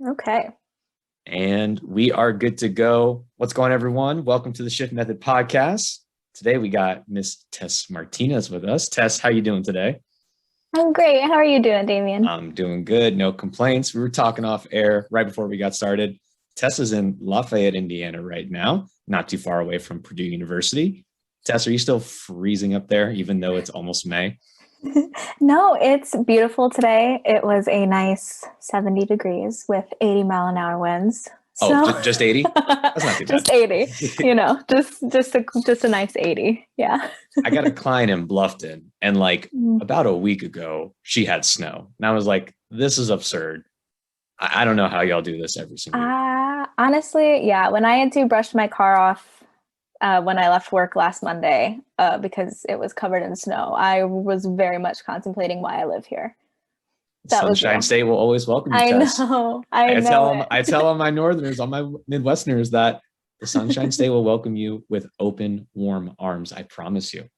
Okay. And we are good to go. What's going on, everyone? Welcome to the Shift Method podcast. Today we got Miss Tess Martinez with us. Tess, how you doing today? I'm great. How are you doing, Damien? I'm doing good. No complaints. We were talking off air right before we got started. Tess is in Lafayette, Indiana right now, not too far away from Purdue University. Tess, are you still freezing up there, even though it's almost May? No, it's beautiful today. It was a nice 70 degrees with 80-mile-an-hour winds. Oh, just 80? That's not too bad. Just 80, just a nice 80. Yeah. I got a client in Bluffton, and about a week ago, she had snow. And I was like, this is absurd. I don't know how y'all do this every single week. Honestly, yeah. When I had to brush my car off when I left work last Monday because it was covered in snow, I was very much contemplating why I live here. Sunshine State will always welcome you, Tess. I know. I tell all my Northerners, all my Midwesterners that the Sunshine State will welcome you with open, warm arms. I promise you.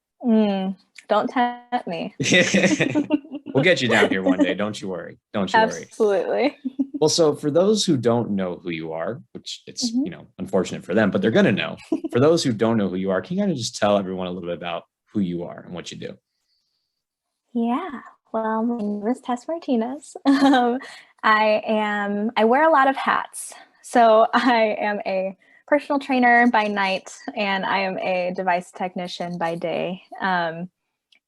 Don't tempt me. We'll get you down here one day. Don't you worry. Don't you worry. Absolutely. Well, so for those who don't know who you are, which it's, unfortunate for them, but they're going to know. For those who don't know who you are, can you kind of just tell everyone a little bit about who you are and what you do? Yeah. Well, my name is Tess Martinez. I wear a lot of hats. So I am a personal trainer by night, and I am a device technician by day.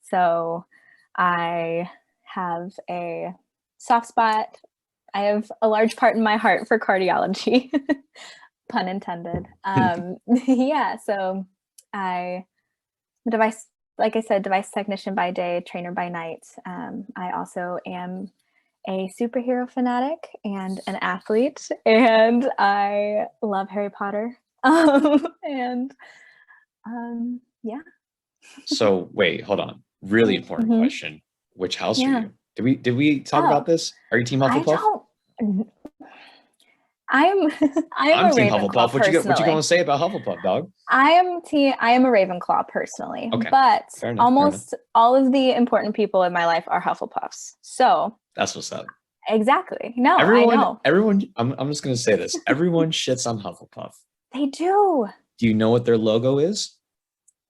So I have a soft spot. I have a large part in my heart for cardiology, pun intended. Yeah. So I'm a device, like I said, device technician by day, trainer by night. I also am a superhero fanatic and an athlete, and I love Harry Potter. Yeah. So wait, hold on. Really important question. Which house are you? Did we talk about this? Are you team Hufflepuff? I'm team Hufflepuff. What you going to say about Hufflepuff, dog? I am a Ravenclaw personally, okay. But almost all of the important people in my life are Hufflepuffs. So that's what's up. Exactly. No, I know. Everyone, I'm just going to say this. Everyone shits on Hufflepuff. They do. Do you know what their logo is?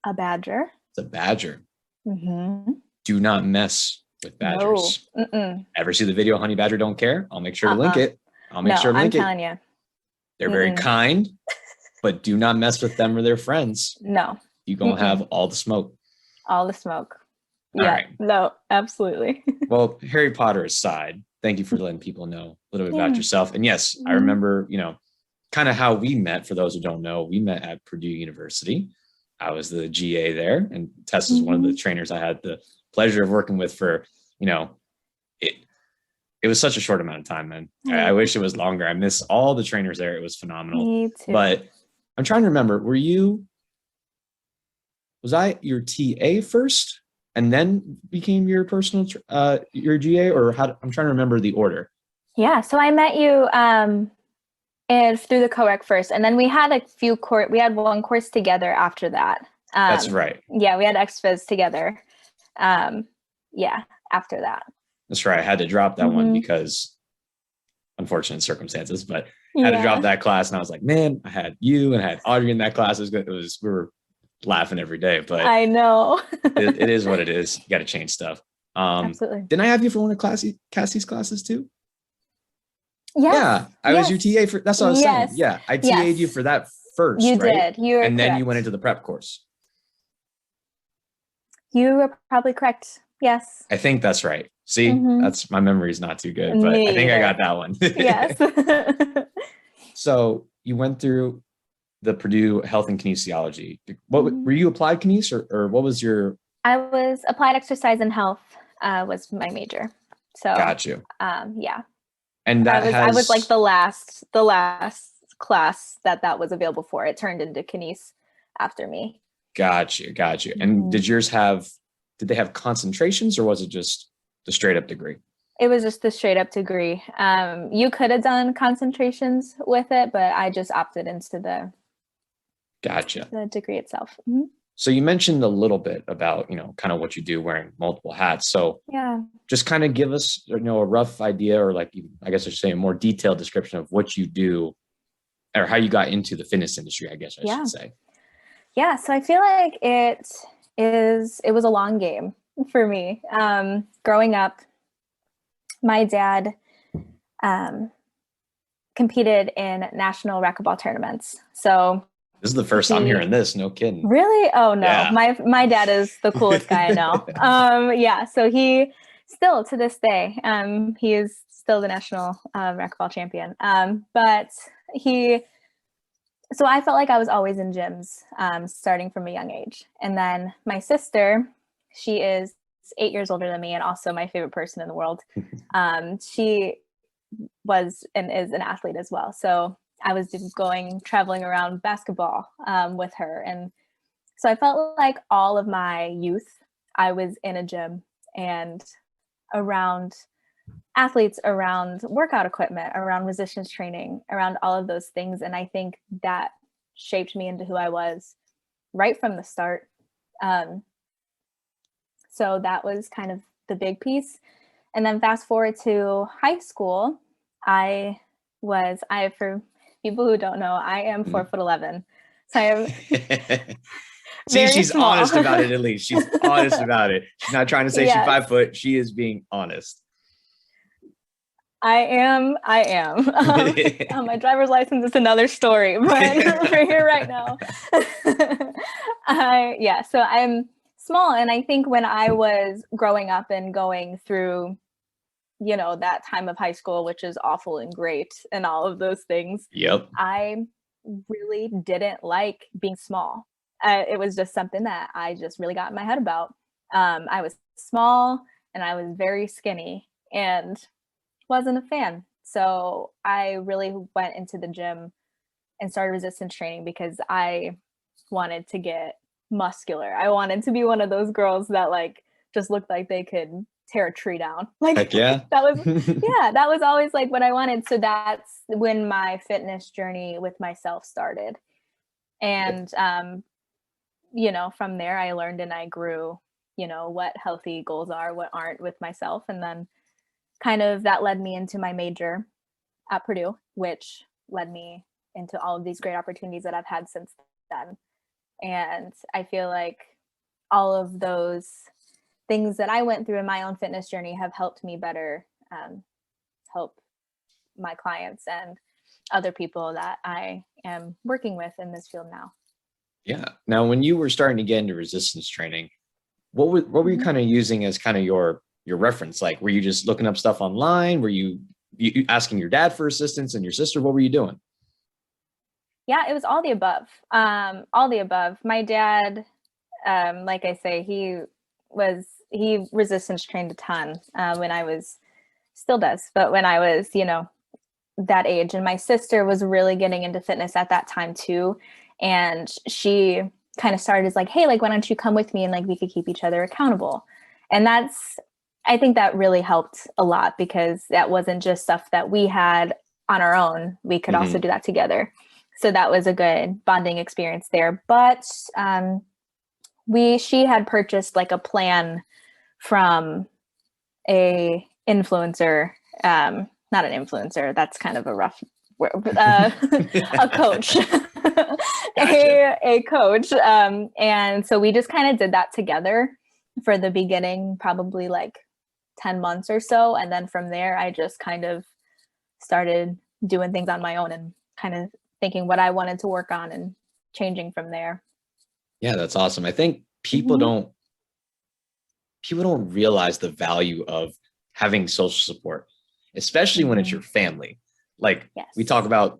A badger. It's a badger. Do not mess with badgers. No. Ever see the video Honey Badger Don't Care? I'll make sure to link it. I'm telling you. They're very kind, but do not mess with them or their friends. No. You're going to have all the smoke. All the smoke. Yeah. All right. No, absolutely. Well, Harry Potter aside, thank you for letting people know a little bit about yourself. And yes, I remember, kind of how we met. For those who don't know, we met at Purdue University. I was the GA there, and Tess is one of the trainers I had the pleasure of working with for, it was such a short amount of time, man. I wish it was longer. I miss all the trainers there. It was phenomenal. Me too. But I'm trying to remember, was I your TA first and then became your personal, your GA, or I'm trying to remember the order. Yeah. So I met you and through the co-rec first, and then we had we had one course together after that. That's right. Yeah, we had XPhys together. Yeah, after that. That's right. I had to drop that one because unfortunate circumstances, but I had to drop that class, and I was like, man, I had you and I had Audrey in that class. We were laughing every day, but I know it is what it is. You got to change stuff. Absolutely. Didn't I have you for one of Cassie's classes too? Yes. Yeah, I was your TA for. That's what I was saying. Yeah, I TA'd you for that first. You right? did. You were and correct. Then you went into the prep course. You were probably correct. Yes. I think that's right. See, that's my memory is not too good, but I think I got that one. Yes. So you went through the Purdue Health and Kinesiology. What were you applied kines or what was your? I was applied exercise and health was my major. So got you. Yeah. And that I was like the last class that was available for. It turned into kines after me. Got you. And did they have concentrations, or was it just the straight up degree? It was just the straight up degree. You could have done concentrations with it, but I just opted into the Gotcha. The degree itself. So you mentioned a little bit about, kind of what you do wearing multiple hats. So Yeah. just kind of give us, a rough idea, or like, I guess I should say a more detailed description of what you do or how you got into the fitness industry, I guess I should say. Yeah. So I feel like it was a long game for me. Growing up, my dad competed in national racquetball tournaments. So this is the first I'm hearing this. No kidding. Really? Oh no. Yeah. My dad is the coolest guy I know. Yeah. So he still to this day, he is still the national racquetball champion. So I felt like I was always in gyms, starting from a young age. And then my sister, she is 8 years older than me and also my favorite person in the world. She was and is an athlete as well. So I was traveling around basketball with her. And so I felt like all of my youth, I was in a gym and around athletes, around workout equipment, around resistance training, around all of those things. And I think that shaped me into who I was right from the start. So that was kind of the big piece. And then fast forward to high school, for people who don't know, I am 4'11". So I am See, she's small. honest about it. At least she's honest about it. She's not trying to say she's 5 foot. She is being honest. I am. My driver's license is another story, but we're here right now. So I'm small. And I think when I was growing up and going through, that time of high school, which is awful and great and all of those things. Yep. I really didn't like being small. It was just something that I just really got in my head about. I was small and I was very skinny and wasn't a fan. So I really went into the gym and started resistance training because I wanted to get muscular. I wanted to be one of those girls that like just looked like they could tear a tree down. Like, heck yeah. that was always like what I wanted. So that's when my fitness journey with myself started. And, from there I learned and I grew, what healthy goals are, what aren't with myself. And then kind of that led me into my major at Purdue, which led me into all of these great opportunities that I've had since then. And I feel like all of those things that I went through in my own fitness journey have helped me better help my clients and other people that I am working with in this field now. Yeah. Now, when you were starting to get into resistance training, what were you kind of using as kind of your reference? Like, were you just looking up stuff online? Were you asking your dad for assistance and your sister? What were you doing? Yeah, it was all the above. All the above. My dad, like I say, he resistance trained a ton when I was, still does, but when I was, that age. And my sister was really getting into fitness at that time too. And she kind of started as like, hey, like, why don't you come with me and like we could keep each other accountable. And I think that really helped a lot because that wasn't just stuff that we had on our own. We could also do that together. So that was a good bonding experience there. But she had purchased like a plan from a influencer, not an influencer, that's kind of a rough word, a coach, gotcha. a coach. And so we just kind of did that together for the beginning, probably like 10 months or so. And then from there, I just kind of started doing things on my own and kind of thinking what I wanted to work on and changing from there. Yeah, that's awesome. I think people don't realize the value of having social support, especially when it's your family. Like we talk about,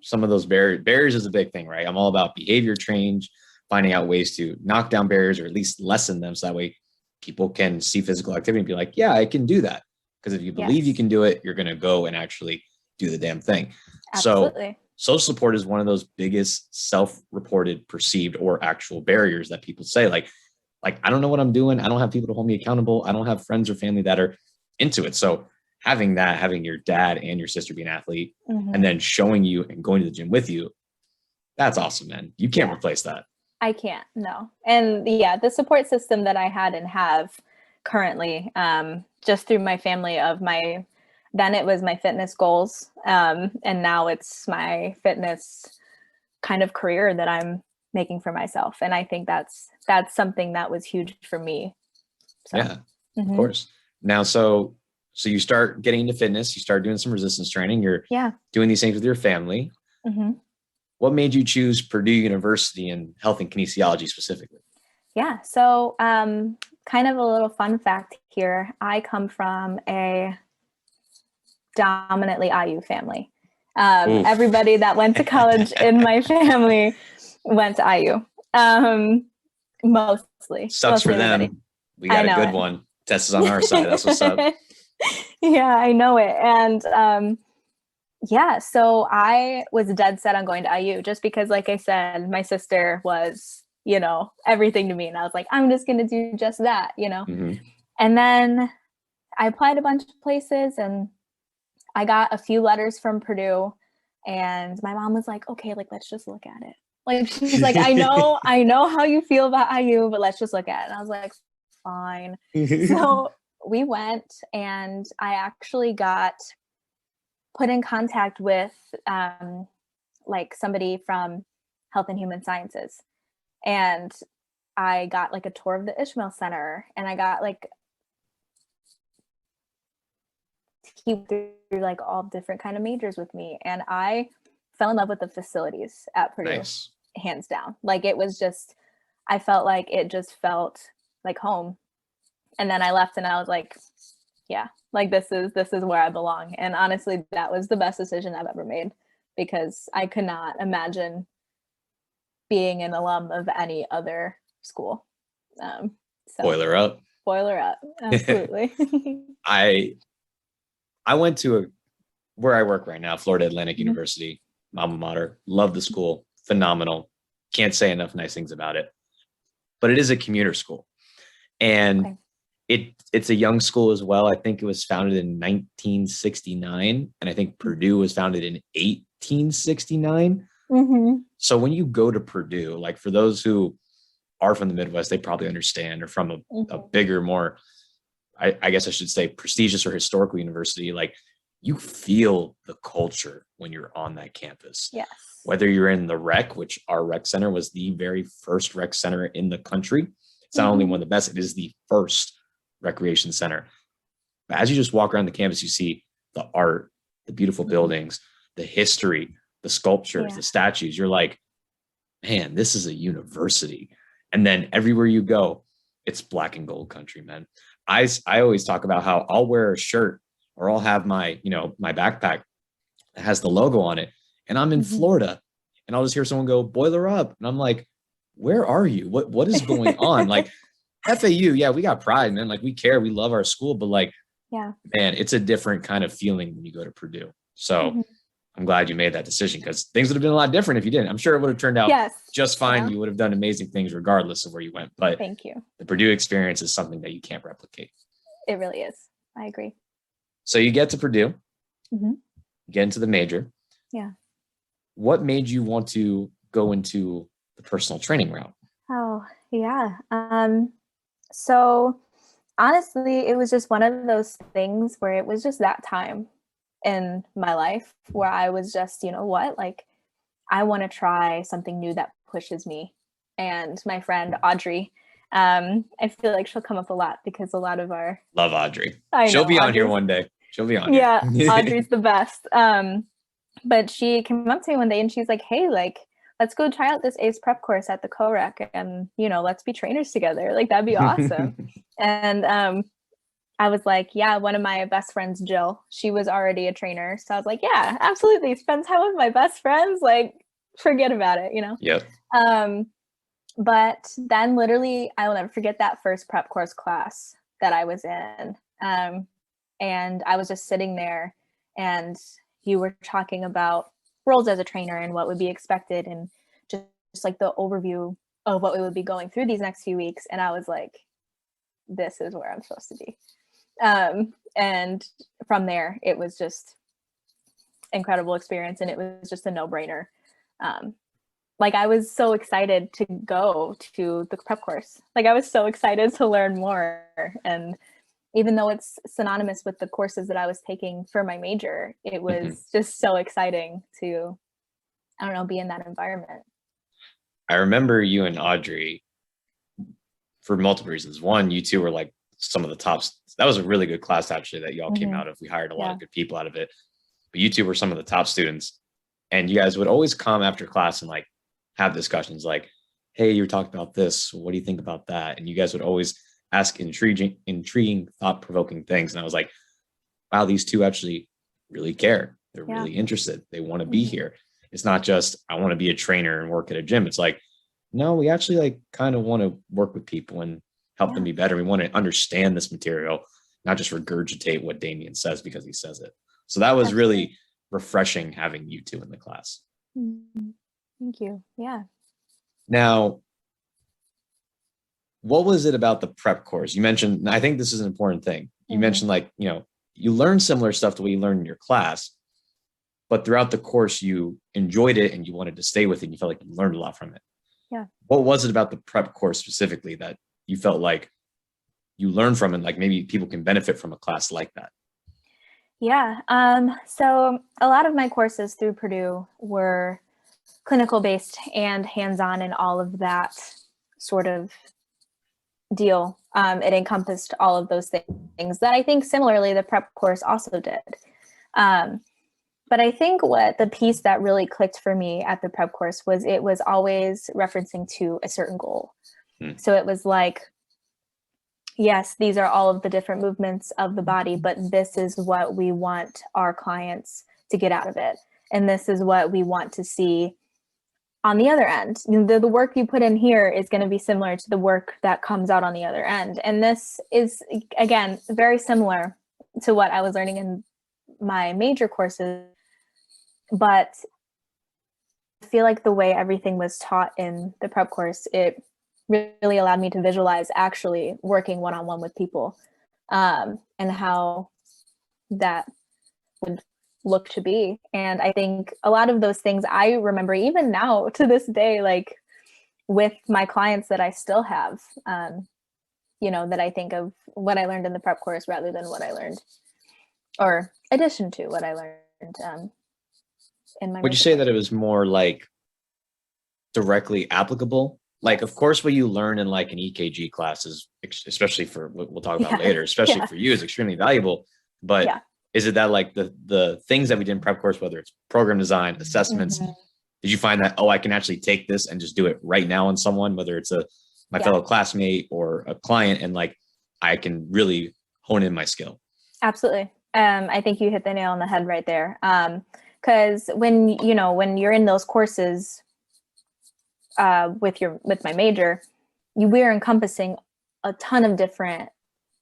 some of those barriers is a big thing, right? I'm all about behavior change, finding out ways to knock down barriers or at least lessen them. So that way people can see physical activity and be like, yeah, I can do that. Because if you believe you can do it, you're going to go and actually do the damn thing. Absolutely. So social support is one of those biggest self-reported, perceived, or actual barriers that people say, like, I don't know what I'm doing. I don't have people to hold me accountable. I don't have friends or family that are into it. So having your dad and your sister be an athlete and then showing you and going to the gym with you, that's awesome, man. You can't replace that. I can't, no. And yeah, the support system that I had and have currently, just through my family of then it was my fitness goals. And now it's my fitness kind of career that I'm making for myself. And I think that's something that was huge for me. So, yeah, of course. Now, so you start getting into fitness, you start doing some resistance training, you're doing these things with your family. What made you choose Purdue University in health and kinesiology specifically? Yeah. So, kind of a little fun fact here. I come from a dominantly IU family. Everybody that went to college in my family went to IU. Mostly. Sucks for everybody. them. We got a good one. Tess is on our side. That's what's up. Yeah, I know it. And yeah, so I was dead set on going to IU just because, like I said, my sister was, everything to me. And I was like, I'm just going to do just that, And then I applied a bunch of places and I got a few letters from Purdue, and my mom was like, okay, like, let's just look at it. Like, she's like, I know how you feel about IU, but let's just look at it. And I was like, fine. So we went, and I actually got put in contact with like somebody from Health and Human Sciences. And I got like a tour of the Ishmael Center, and I got like he through like all different kind of majors with me, and I fell in love with the facilities at Purdue. Nice. Hands down. Like, it was just, I felt like it just felt like home. And then I left and I was like, yeah, like this is where I belong. And honestly, that was the best decision I've ever made, because I could not imagine being an alum of any other school. So Boiler up. Absolutely. I went to where I work right now, Florida Atlantic University, alma mater. Love the school. Phenomenal. Can't say enough nice things about it. But it is a commuter school. And it's a young school as well. I think it was founded in 1969. And I think Purdue was founded in 1869. So when you go to Purdue, like, for those who are from the Midwest, they probably understand, or from a bigger, more, I guess I should say, prestigious or historical university, like, you feel the culture when you're on that campus. Yes. Whether you're in the rec, which our rec center was the very first rec center in the country. It's not only one of the best, it is the first recreation center. But as you just walk around the campus, you see the art, the beautiful buildings, the history, the sculptures, the statues. You're like, man, this is a university. And then everywhere you go, it's black and gold country, man. I always talk about how I'll wear a shirt, or I'll have my backpack that has the logo on it, and I'm in Florida, and I'll just hear someone go, boiler up. And I'm like, where are you? What is going on? Like, FAU, yeah, we got pride, man. Like, we care, we love our school, but like, man, it's a different kind of feeling when you go to Purdue. So I'm glad you made that decision, because things would have been a lot different if you didn't. I'm sure it would have turned out just fine. You would have done amazing things regardless of where you went. But thank you. The Purdue experience is something that you can't replicate. It really is. I agree. So you get to Purdue, get into the major. Yeah. What made you want to go into the personal training route? Oh, yeah. So honestly, it was just one of those things where it was just that time in my life where I was just, like, I want to try something new that pushes me. And my friend Audrey, I feel like she'll come up a lot, because a lot of our love Audrey. She'll be on here one day. She'll be on. Yeah, Audrey's the best. But she came up to me one day and she's like, hey, like, let's go try out this ACE prep course at the COREC, and let's be trainers together. Like, that'd be awesome. And I was like, yeah, one of my best friends, Jill, she was already a trainer. So I was like, yeah, absolutely. Spend time with my best friends. Like, forget about it, Yep. But then literally, I will never forget that first prep course class that I was in. And I was just sitting there, and you were talking about roles as a trainer and what would be expected, and just like the overview of what we would be going through these next few weeks. And I was like, this is where I'm supposed to be. And from there, it was just incredible experience, and it was just a no-brainer. like I was so excited to go to the prep course. Like I was so excited to learn more. And even though it's synonymous with the courses that I was taking for my major, it was just so exciting to, I don't know, be in that environment. I remember you and Audrey for multiple reasons. One, you two were like some of the tops. That was a really good class actually that y'all came out of. We hired a lot of good people out of it, but you two were some of the top students, and you guys would always come after class and like have discussions like, hey, you were talking about this. What do you think about that? And you guys would always ask intriguing, thought-provoking things. And I was like, wow, these two actually really care. They're really interested. They want to be here. It's not just, I want to be a trainer and work at a gym. It's like, no, we actually like kind of want to work with people and help them be better. We want to understand this material, not just regurgitate what Damien says because he says it. So that was really refreshing having you two in the class. Thank you. Yeah. Now, what was it about the prep course? You mentioned, I think this is an important thing. You mentioned like, you know, you learned similar stuff to what you learned in your class, but throughout the course, you enjoyed it and you wanted to stay with it. And you felt like you learned a lot from it. Yeah. What was it about the prep course specifically that you felt like you learned from and like maybe people can benefit from a class like that? Yeah. So a lot of my courses through Purdue were clinical based and hands-on and all of that sort of deal. It encompassed all of those things that I think similarly the prep course also did. But I think what the piece that really clicked for me at the prep course was it was always referencing to a certain goal. So it was like, yes, these are all of the different movements of the body, but this is what we want our clients to get out of it. And this is what we want to see on the other end. The work you put in here is going to be similar to the work that comes out on the other end. And this is, again, very similar to what I was learning in my major courses. But I feel like the way everything was taught in the prep course, it really allowed me to visualize actually working one-on-one with people, and how that would look to be. And I think a lot of those things I remember even now to this day, like with my clients that I still have, you know, that I think of what I learned in the prep course rather than what I learned, or addition to what I learned in my. Would you say that it was more like directly applicable? Like, of course, what you learn in like an EKG class is, especially for what we'll talk about later, especially for you, is extremely valuable. But is it that like the things that we did in prep course, whether it's program design, assessments, did you find that, oh, I can actually take this and just do it right now on someone, whether it's my fellow classmate or a client, and like I can really hone in my skill? Absolutely. I think you hit the nail on the head right there. Because when you're in those courses with my major, we're encompassing a ton of different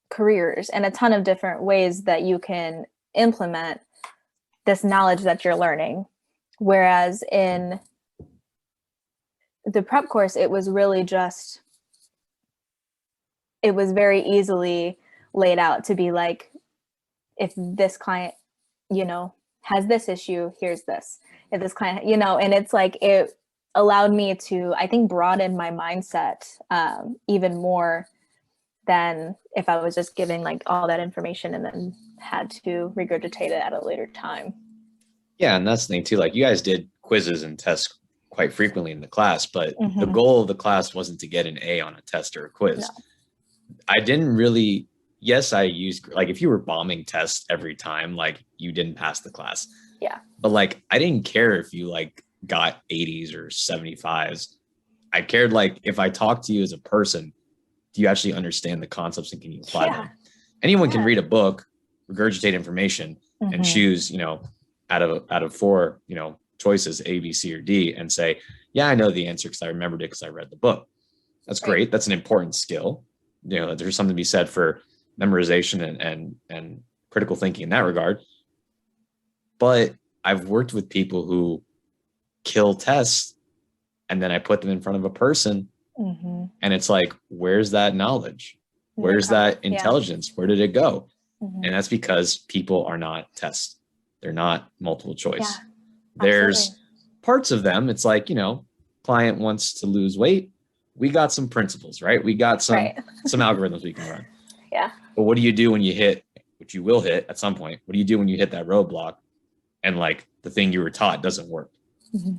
careers and a ton of different ways that you can implement this knowledge that you're learning. Whereas in the prep course, it was really just, it was very easily laid out to be like, if this client, you know, has this issue, here's this. If this client, you know, and it's like, it allowed me to, I think, broaden my mindset even more than if I was just giving like all that information and then had to regurgitate it at a later time. Yeah, and that's the thing too. Like you guys did quizzes and tests quite frequently in the class, but the goal of the class wasn't to get an A on a test or a quiz. No. I didn't really, yes, I used, like if you were bombing tests every time, like you didn't pass the class. Yeah. But like, I didn't care if you like got 80s or 75s. I cared like if I talked to you as a person, do you actually understand the concepts and can you apply them? Anyone can read a book, regurgitate information, and choose, you know, out of 4, you know, choices, A, B, C, or D, and say, yeah, I know the answer because I remembered it because I read the book. That's great. That's an important skill. You know, there's something to be said for memorization and critical thinking in that regard. But I've worked with people who kill tests and then I put them in front of a person and it's like, where's that knowledge? Where's that intelligence? Where did it go? And that's because people are not tests. They're not multiple choice. There's parts of them. It's like, you know, client wants to lose weight, we got some principles, right? We got some algorithms we can run. Yeah. But what do you do when you hit, which you will hit at some point, what do you do when you hit that roadblock and like the thing you were taught doesn't work? Mm-hmm.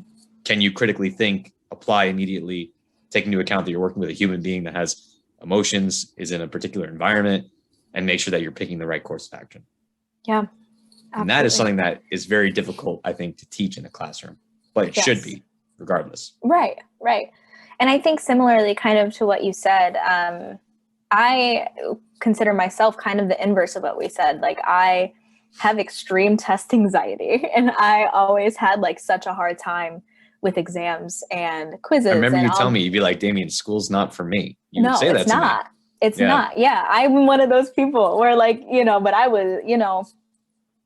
Can you critically think, apply immediately, take into account that you're working with a human being that has emotions, is in a particular environment, and make sure that you're picking the right course of action? Yeah. And that is something that is very difficult, I think, to teach in a classroom, but it should be regardless. Right. And I think similarly, kind of to what you said, I consider myself kind of the inverse of what we said. Like, I have extreme test anxiety, and I always had like such a hard time with exams and quizzes. I remember you tell me, you'd be like, Damien, school's not for me. You would say that to me. It's not. Yeah. I'm one of those people where like, but I was,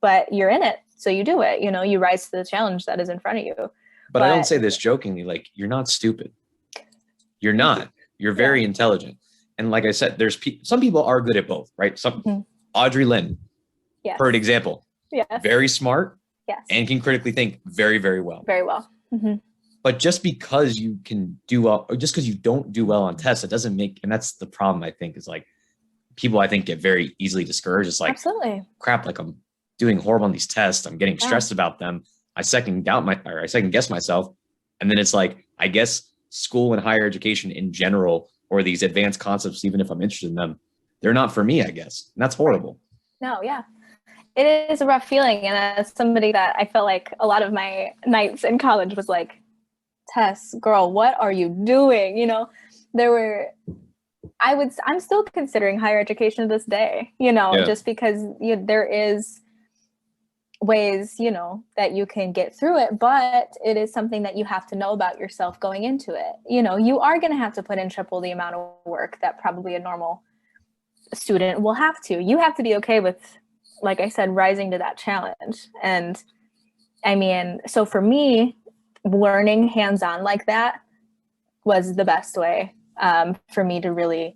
but you're in it. So you do it, you rise to the challenge that is in front of you. But I don't say this jokingly, like, you're not stupid. You're not. You're very intelligent. And like I said, there's some people are good at both, right? Audrey Lynn, for example, very smart and can critically think very, very well. Very well. Mm-hmm. But just because you can do well, or just because you don't do well on tests, it doesn't make, and that's the problem, I think, is like people, I think, get very easily discouraged. It's like, absolutely, crap, like I'm doing horrible on these tests. I'm getting stressed about them. I second guess myself. And then it's like, I guess school and higher education in general, or these advanced concepts, even if I'm interested in them, they're not for me, I guess. And that's horrible. No, yeah. It is a rough feeling. And as somebody that I felt like a lot of my nights in college was like, Tess, girl, what are you doing? I'm still considering higher education to this day, just because there is ways, that you can get through it, but it is something that you have to know about yourself going into it. You are going to have to put in triple the amount of work that probably a normal student will have to. You have to be okay with, like I said, rising to that challenge. And I mean, so for me, learning hands-on like that was the best way for me to really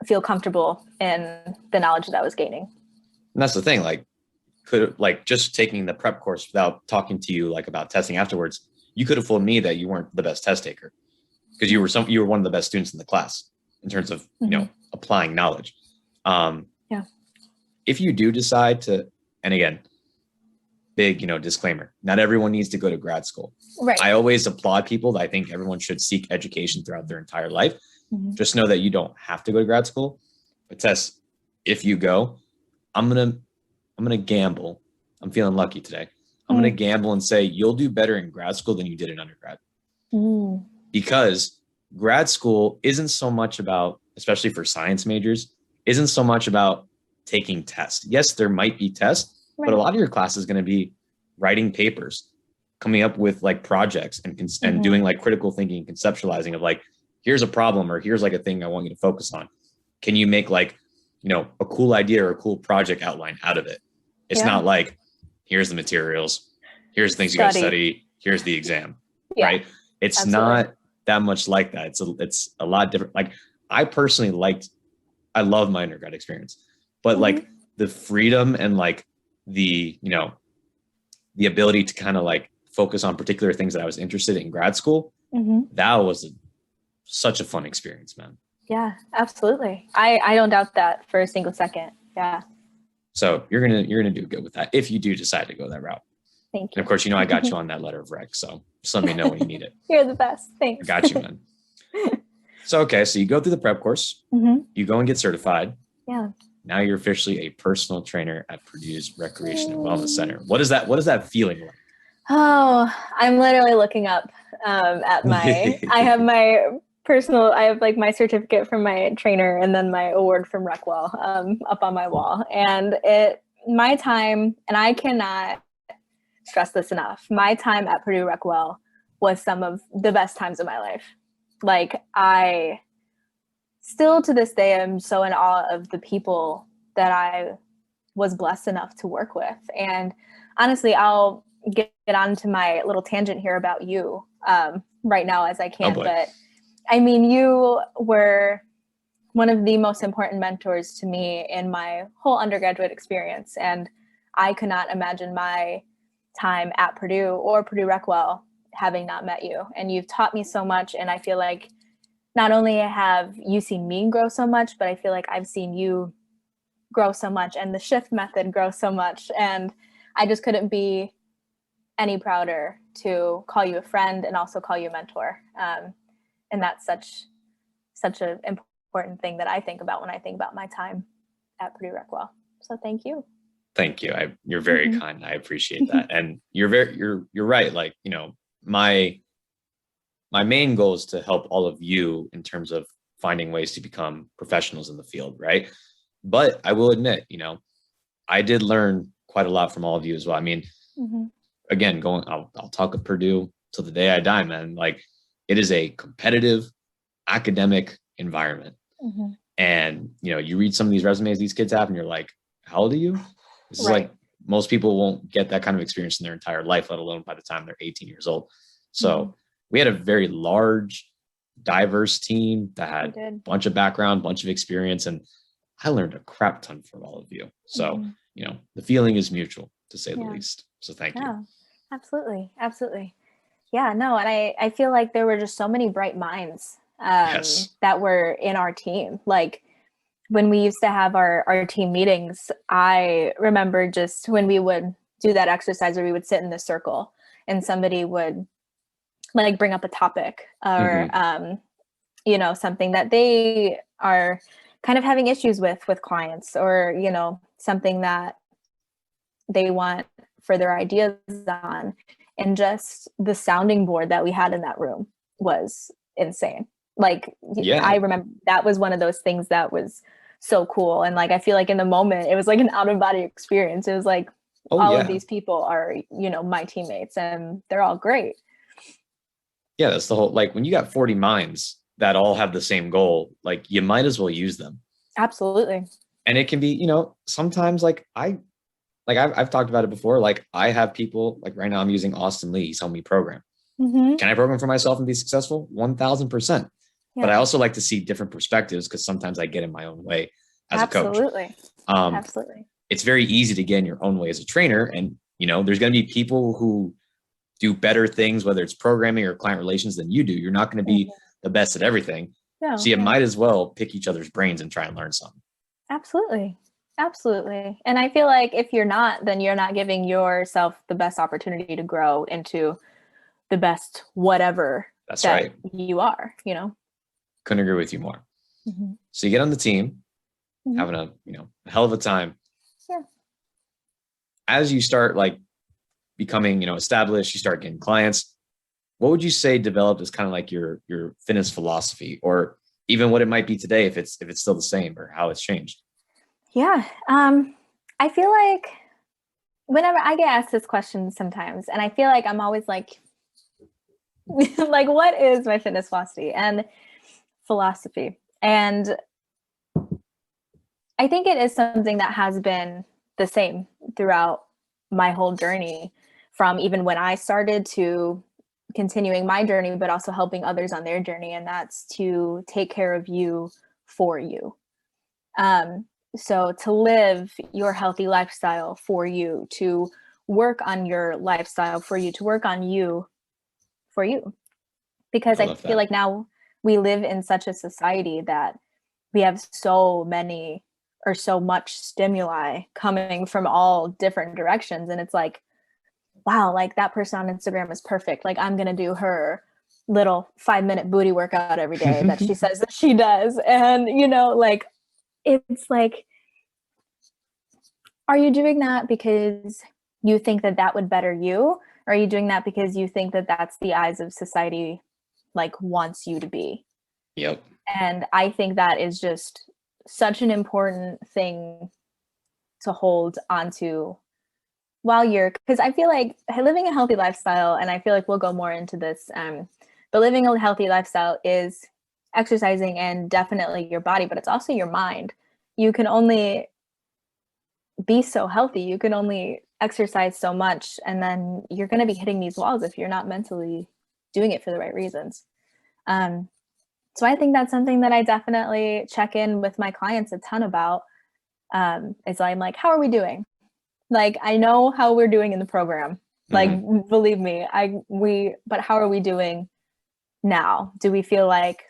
feel comfortable in the knowledge that I was gaining. And that's the thing, just taking the prep course without talking to you about testing afterwards, you could have fooled me that you weren't the best test taker because you were one of the best students in the class in terms of applying knowledge. If you do decide to, and again, big disclaimer, not everyone needs to go to grad school. Right. I always applaud people. I think everyone should seek education throughout their entire life. Mm-hmm. Just know that you don't have to go to grad school. But Tess, if you go, I'm gonna gamble. I'm feeling lucky today. I'm gonna gamble and say you'll do better in grad school than you did in undergrad. Because grad school isn't so much about, especially for science majors, isn't so much about taking tests. Yes, there might be tests, but a lot of your class is going to be writing papers, coming up with projects and doing critical thinking, conceptualizing of here's a problem, or here's a thing I want you to focus on. Can you make a cool idea or a cool project outline out of it? It's not here's the materials, here's the things you got to study, here's the exam, right? It's not that much like that. It's a lot different. I personally I love my undergrad experience, but the freedom and the ability to kind of focus on particular things that I was interested in grad school, that was such a fun experience, man. Yeah, absolutely. I don't doubt that for a single second. Yeah. So you're gonna do good with that if you do decide to go that route. Thank you. And of course, I got you on that letter of rec, so just let me know when you need it. You're the best. Thanks. I got you, man. So you go through the prep course, you go and get certified. Yeah. Now you're officially a personal trainer at Purdue's Recreation and Wellness Center. What is that feeling like? Oh, I'm literally looking up at my, I have my my certificate from my trainer and then my award from Recwell up on my wall. And my time, and I cannot stress this enough, my time at Purdue Recwell was some of the best times of my life. I still to this day am so in awe of the people that I was blessed enough to work with. And honestly, I'll get onto my little tangent here about you right now as I can. But I mean, you were one of the most important mentors to me in my whole undergraduate experience. And I could not imagine my time at Purdue or Purdue Recwell having not met you, and you've taught me so much. And I feel like not only have you seen me grow so much, but I feel like I've seen you grow so much and the shift method grow so much. And I just couldn't be any prouder to call you a friend and also call you a mentor. And that's such an important thing that I think about when I think about my time at Purdue Recwell. So thank you. Thank you. You're very kind. I appreciate that. And you're right. Like, you know, my main goal is to help all of you in terms of finding ways to become professionals in the field, right? But I will admit, you know, I did learn quite a lot from all of you as well. I mean, again, I'll talk at Purdue till the day I die, man. Like, it is a competitive academic environment. And, you know, you read some of these resumes these kids have and you're like, how old are you? This is like, most people won't get that kind of experience in their entire life, let alone by the time they're 18 years old. So we had a very large, diverse team that had a bunch of background, bunch of experience, and I learned a crap ton from all of you. So, you know, the feeling is mutual, to say the least. So thank you. Absolutely. Absolutely. Yeah, no. And I feel like there were just so many bright minds that were in our team. Like, when we used to have our team meetings, I remember just when we would do that exercise where we would sit in the circle and somebody would like bring up a topic or, you know, something that they are kind of having issues with clients, or, you know, something that they want further ideas on. And just the sounding board that we had in that room was insane. Like, I remember that was one of those things that was so cool. And like, I feel like in the moment, it was like an out of body experience. It was like, all of these people are, you know, my teammates, and they're all great. Yeah, that's the whole, like, when you got 40 minds that all have the same goal, like, you might as well use them. Absolutely. And it can be, you know, sometimes like I've talked about it before. Like, I have people, like right now I'm using Austin Lee. He's helping me program. Can I program for myself and be successful? 1000%. But I also like to see different perspectives, because sometimes I get in my own way as a coach. Absolutely. It's very easy to get in your own way as a trainer. And, you know, there's going to be people who do better things, whether it's programming or client relations, than you do. You're not going to be the best at everything. So you might as well pick each other's brains and try and learn something. Absolutely. And I feel like if you're not, then you're not giving yourself the best opportunity to grow into the best whatever you are, you know? Couldn't agree with you more. So you get on the team, having a, you know, a hell of a time. As you start like becoming, you know, established, you start getting clients. What would you say developed as kind of like your fitness philosophy, or even what it might be today, if it's still the same, or how it's changed? I feel like whenever I get asked this question sometimes, and I feel like I'm always like, like, what is my fitness philosophy? And I think it is something that has been the same throughout my whole journey, from even when I started to continuing my journey, but also helping others on their journey. And that's to take care of you for you. So to live your healthy lifestyle for you, to work on your lifestyle for you, to work on you for you. Because I feel like now we live in such a society that we have so many or so much stimuli coming from all different directions. And it's like, wow, like that person on Instagram is perfect. Like, I'm going to do her little 5-minute booty workout every day that she says that she does. And, you know, like, it's like, are you doing that because you think that that would better you? Or are you doing that because you think that that's the eyes of society, like, wants you to be? Yep. And I think that is just such an important thing to hold onto while you're, because I feel like living a healthy lifestyle, and I feel like we'll go more into this, but living a healthy lifestyle is exercising and definitely your body, but it's also your mind. You can only be so healthy. You can only exercise so much, and then you're going to be hitting these walls if you're not mentally doing it for the right reasons. So I think that's something that I definitely check in with my clients a ton about. Is I'm like, how are we doing? Like, I know how we're doing in the program, Like, Mhm. believe me, but how are we doing now? Do we feel like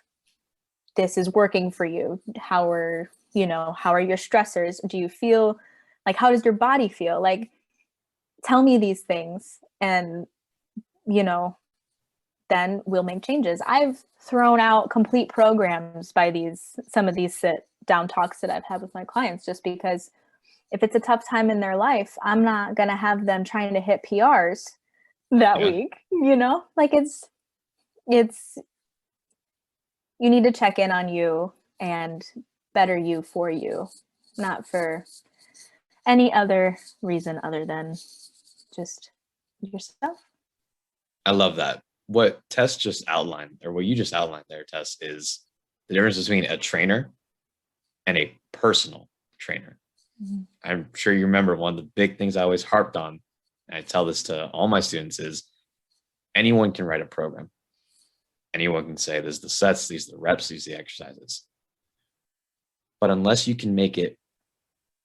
this is working for you? How are your stressors? Do you feel like, how does your body feel? Like, tell me these things, and, then we'll make changes. I've thrown out complete programs by some of these sit down talks that I've had with my clients, just because if it's a tough time in their life, I'm not going to have them trying to hit PRs that Yeah, week, like it's, you need to check in on you and better you for you, not for any other reason other than just yourself. I love that. What Tess just outlined, or what you just outlined there, Tess, is the difference between a trainer and a personal trainer. Mm-hmm. I'm sure you remember one of the big things I always harped on, and I tell this to all my students, is anyone can write a program. Anyone can say, this is the sets, these are the reps, these are the exercises. But unless you can make it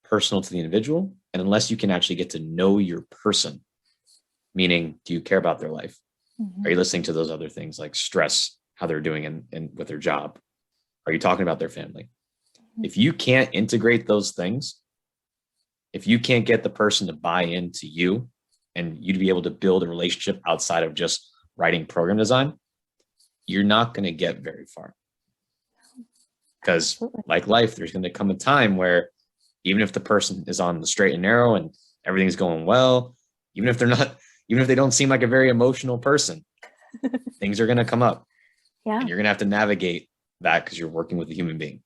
personal to the individual, and unless you can actually get to know your person, meaning, do you care about their life? Mm-hmm. Are you listening to those other things like stress, how they're doing in with their job? Are you talking about their family? Mm-hmm. If you can't integrate those things, if you can't get the person to buy into you and you to be able to build a relationship outside of just writing program design, you're not going to get very far. Because like life, there's going to come a time where even if the person is on the straight and narrow and everything's going well, even if they don't seem like a very emotional person, things are going to come up. Yeah. And you're going to have to navigate that because you're working with a human being.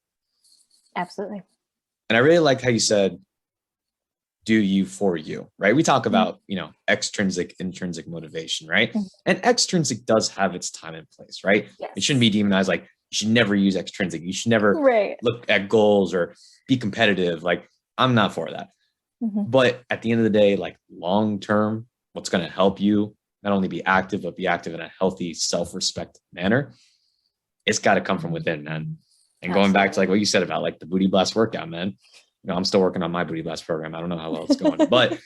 Absolutely. And I really liked how you said, do you for you, right? We talk about, extrinsic, intrinsic motivation, right? Mm-hmm. And extrinsic does have its time and place, right? Yes. It shouldn't be demonized. Like, you should never use extrinsic. You should never look at goals or be competitive. Like, I'm not for that. Mm-hmm. But at the end of the day, like, long-term, what's going to help you not only be active, but be active in a healthy, self-respect manner, it's got to come from within, man. And going back to like what you said about like the booty blast workout, man, I'm still working on my booty blast program. I don't know how well it's going, but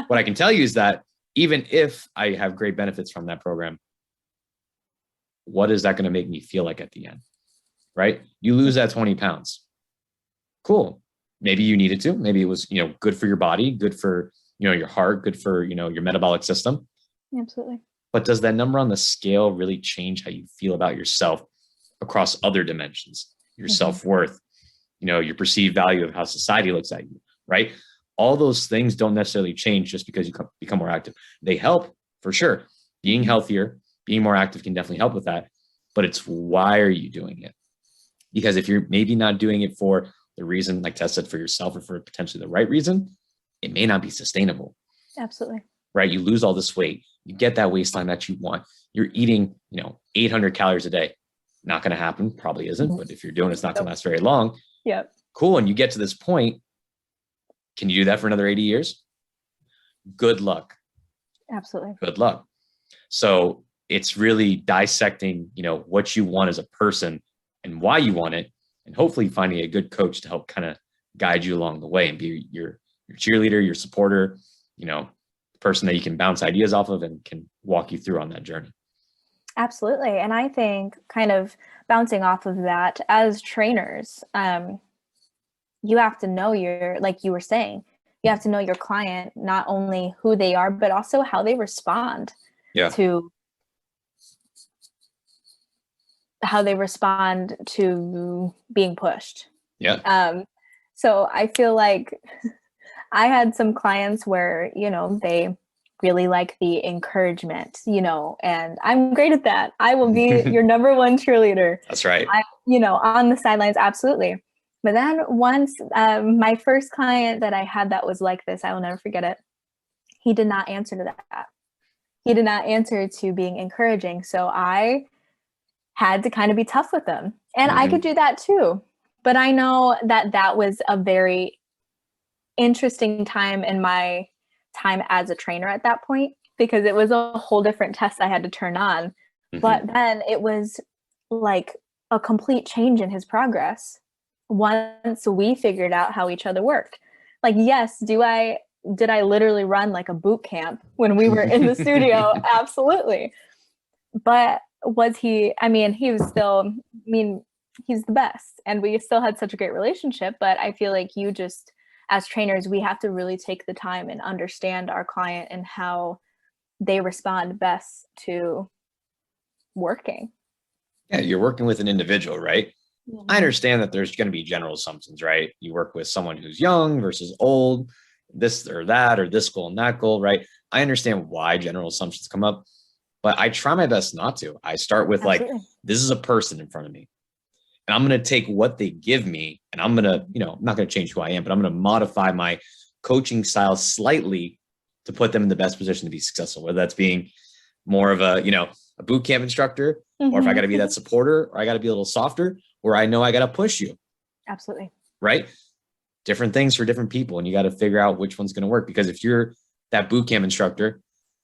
what I can tell you is that even if I have great benefits from that program, what is that going to make me feel like at the end? Right? You lose that 20 pounds. Cool. Maybe you needed to. Maybe it was, good for your body, good for, your heart, good for, your metabolic system. Absolutely. But does that number on the scale really change how you feel about yourself across other dimensions? Your self-worth, your perceived value of how society looks at you, right? All those things don't necessarily change just because you become more active. They help for sure. Being healthier, being more active can definitely help with that. But it's, why are you doing it? Because if you're maybe not doing it for the reason, like Tess said, for yourself or for potentially the right reason, it may not be sustainable. Absolutely. Right? You lose all this weight. You get that waistline that you want. You're eating, 800 calories a day. Not going to happen. Probably isn't. But if you're doing it, it's not going to last very long. Yep. Cool. And you get to this point. Can you do that for another 80 years? Good luck. Absolutely. Good luck. So it's really dissecting, what you want as a person and why you want it, and hopefully finding a good coach to help kind of guide you along the way and be your cheerleader, your supporter, the person that you can bounce ideas off of and can walk you through on that journey. Absolutely. And I think kind of bouncing off of that, as trainers, you have to know like you were saying, you have to know your client, not only who they are, but also how they respond to being pushed. Yeah. So I feel like I had some clients where, they really like the encouragement, and I'm great at that. I will be your number one cheerleader. That's right. On the sidelines. Absolutely. But then once, my first client that I had that was like this, I will never forget it. He did not answer to that. He did not answer to being encouraging. So I had to kind of be tough with them, and I could do that too. But I know that was a very interesting time in my time as a trainer at that point, because it was a whole different test I had to turn on. But then it was like a complete change in his progress once we figured out how each other worked. Like, yes, do I did I literally run like a boot camp when we were in the studio? Absolutely. But was he, I mean, he was still, I mean, he's the best, and we still had such a great relationship. But I feel like you just, as trainers, we have to really take the time and understand our client and how they respond best to working. Yeah, you're working with an individual, right? Mm-hmm. I understand that there's going to be general assumptions, right? You work with someone who's young versus old, this or that, or this goal and that goal, right? I understand why general assumptions come up, but I try my best not to. I start with Absolutely. Like, this is a person in front of me, and I'm going to take what they give me, and I'm going to, I'm not going to change who I am, but I'm going to modify my coaching style slightly to put them in the best position to be successful, whether that's being more of a, a boot camp instructor, or if I got to be that supporter, or I got to be a little softer, or I know I got to push you. Absolutely. Right? Different things for different people. And you got to figure out which one's going to work. Because if you're that boot camp instructor,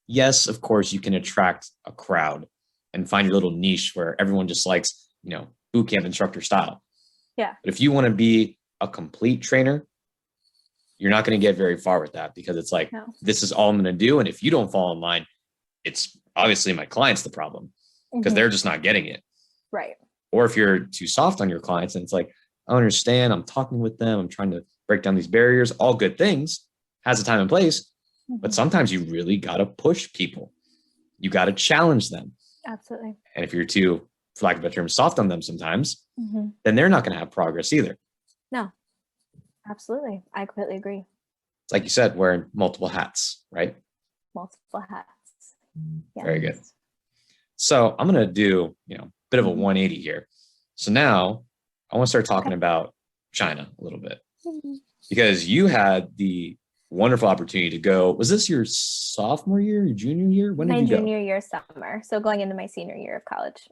yes, of course, you can attract a crowd and find your little niche where everyone just likes, boot camp instructor style. Yeah. But if you want to be a complete trainer, you're not going to get very far with that, because it's like, This is all I'm going to do. And if you don't fall in line, it's obviously my client's the problem, because they're just not getting it. Right. Or if you're too soft on your clients and it's like, I understand, I'm talking with them, I'm trying to break down these barriers, all good things, has a time and place, but sometimes you really got to push people. You got to challenge them. Absolutely. And if you're too, for lack of a better term, soft on them sometimes, then they're not going to have progress either. No, absolutely. I completely agree. It's like you said, wearing multiple hats, right? Multiple hats. Yes. Very good. So I'm going to do, a bit of a 180 here. So now I want to start talking about China a little bit, because you had the wonderful opportunity to go. Was this your sophomore year, your junior year? When did you go? My junior year summer. So going into my senior year of college.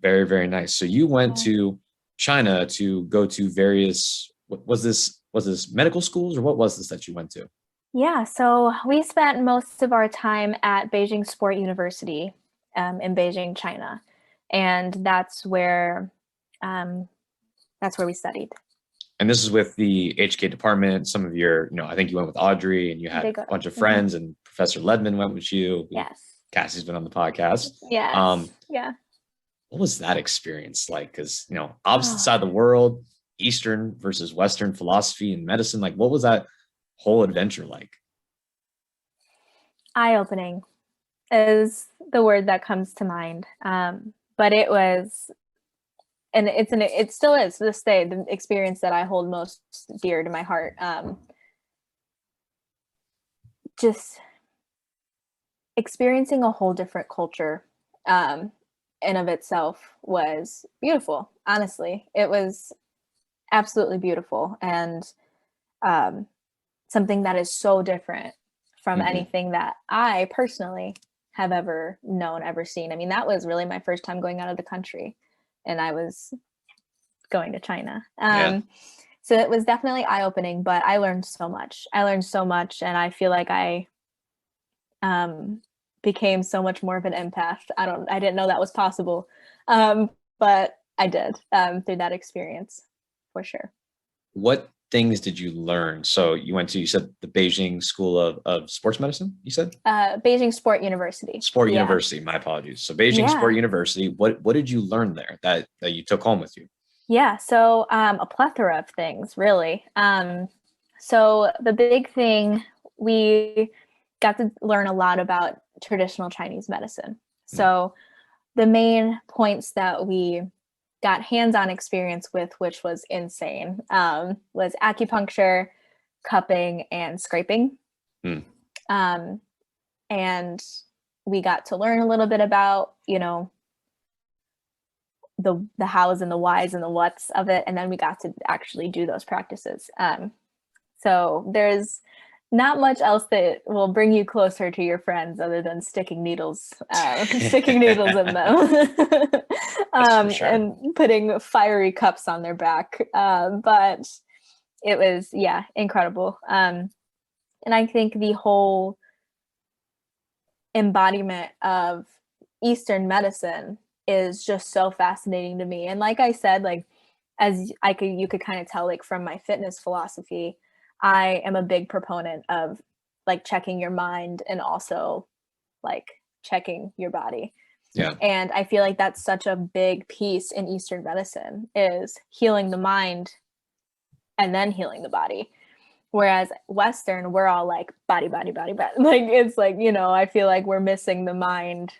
Very, very nice. So you went to China to go to various, what was this medical schools, or what was this that you went to? Yeah. So we spent most of our time at Beijing Sport University in Beijing, China. And that's where we studied. And this is with the HK department. Some of your, I think you went with Audrey, and you had a bunch of friends, and Professor Ledman went with you. Yes. Cassie's been on the podcast. Yes. Yeah. What was that experience like? Because, opposite side of the world, Eastern versus Western philosophy and medicine. Like, what was that whole adventure like? Eye-opening is the word that comes to mind. But it was, and it still is to this day, the experience that I hold most dear to my heart. Just experiencing a whole different culture in of itself was beautiful. Honestly, it was absolutely beautiful, and something that is so different from anything that I personally have ever known, ever seen. I mean, that was really my first time going out of the country, and I was going to China. So it was definitely eye-opening, but I learned so much. And I feel like I became so much more of an empath. I didn't know that was possible. But I did through that experience, for sure. What things did you learn? So you said the Beijing School of Sports Medicine, you said? Beijing Sport University. University, my apologies. So Beijing Sport University, what did you learn there that you took home with you? Yeah, so a plethora of things, really. So the big thing, we got to learn a lot about traditional Chinese medicine. So the main points that we got hands-on experience with, which was insane, was acupuncture, cupping, and scraping. And we got to learn a little bit about, the hows and the whys and the whats of it. And then we got to actually do those practices. So there's not much else that will bring you closer to your friends other than sticking needles in them sure. And putting fiery cups on their back. But it was, incredible. And I think the whole embodiment of Eastern medicine is just so fascinating to me. And like I said, you could kind of tell, like, from my fitness philosophy, I am a big proponent of like checking your mind and also like checking your body. Yeah. And I feel like that's such a big piece in Eastern medicine, is healing the mind and then healing the body. Whereas Western, we're all like body, body, body, body. Like, it's like, you know, I feel like we're missing the mind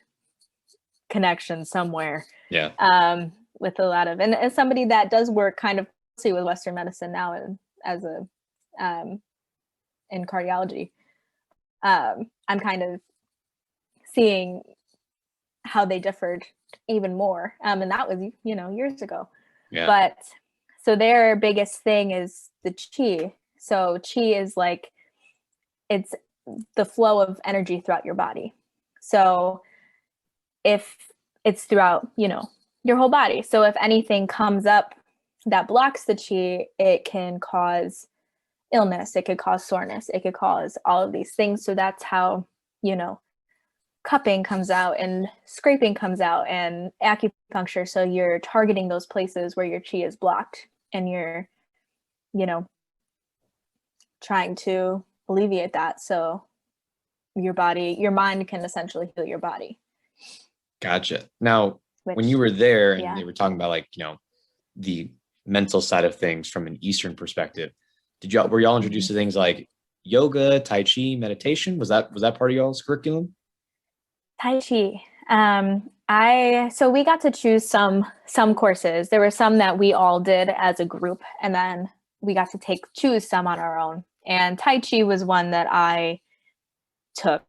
connection somewhere. Yeah. With a lot of, and as somebody that does work kind of closely with Western medicine now, and as a in cardiology, I'm kind of seeing how they differed even more. And that was, you know, years ago. Yeah. But so their biggest thing is the chi. So chi is like, it's the flow of energy throughout your body. So if it's throughout, you know, your whole body. So if anything comes up that blocks the chi, it can cause illness, it could cause soreness, it could cause all of these things. So that's how, you know, cupping comes out and scraping comes out and acupuncture. So you're targeting those places where your chi is blocked, and you're, you know, trying to alleviate that. So your body, your mind can essentially heal your body. Gotcha. Now, when you were there and yeah. they were talking about, like, you know, the mental side of things from an Eastern perspective, were y'all introduced to things like yoga, Tai Chi, meditation? Was that part of y'all's curriculum? Tai Chi. So we got to choose some courses. There were some that we all did as a group, and then we got to choose some on our own. And Tai Chi was one that I took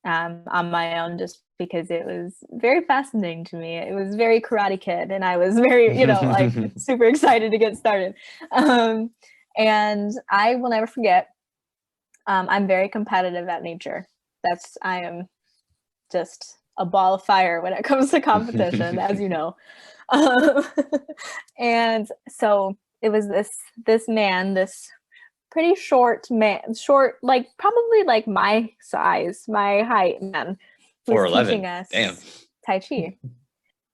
on my own, just because it was very fascinating to me. It was very Karate Kid, and I was very, you know, like super excited to get started. And I will never forget, I'm very competitive at nature. I am just a ball of fire when it comes to competition, as you know. And so it was this man, this pretty short man, like probably like my size, my height man, was teaching us Tai Chi.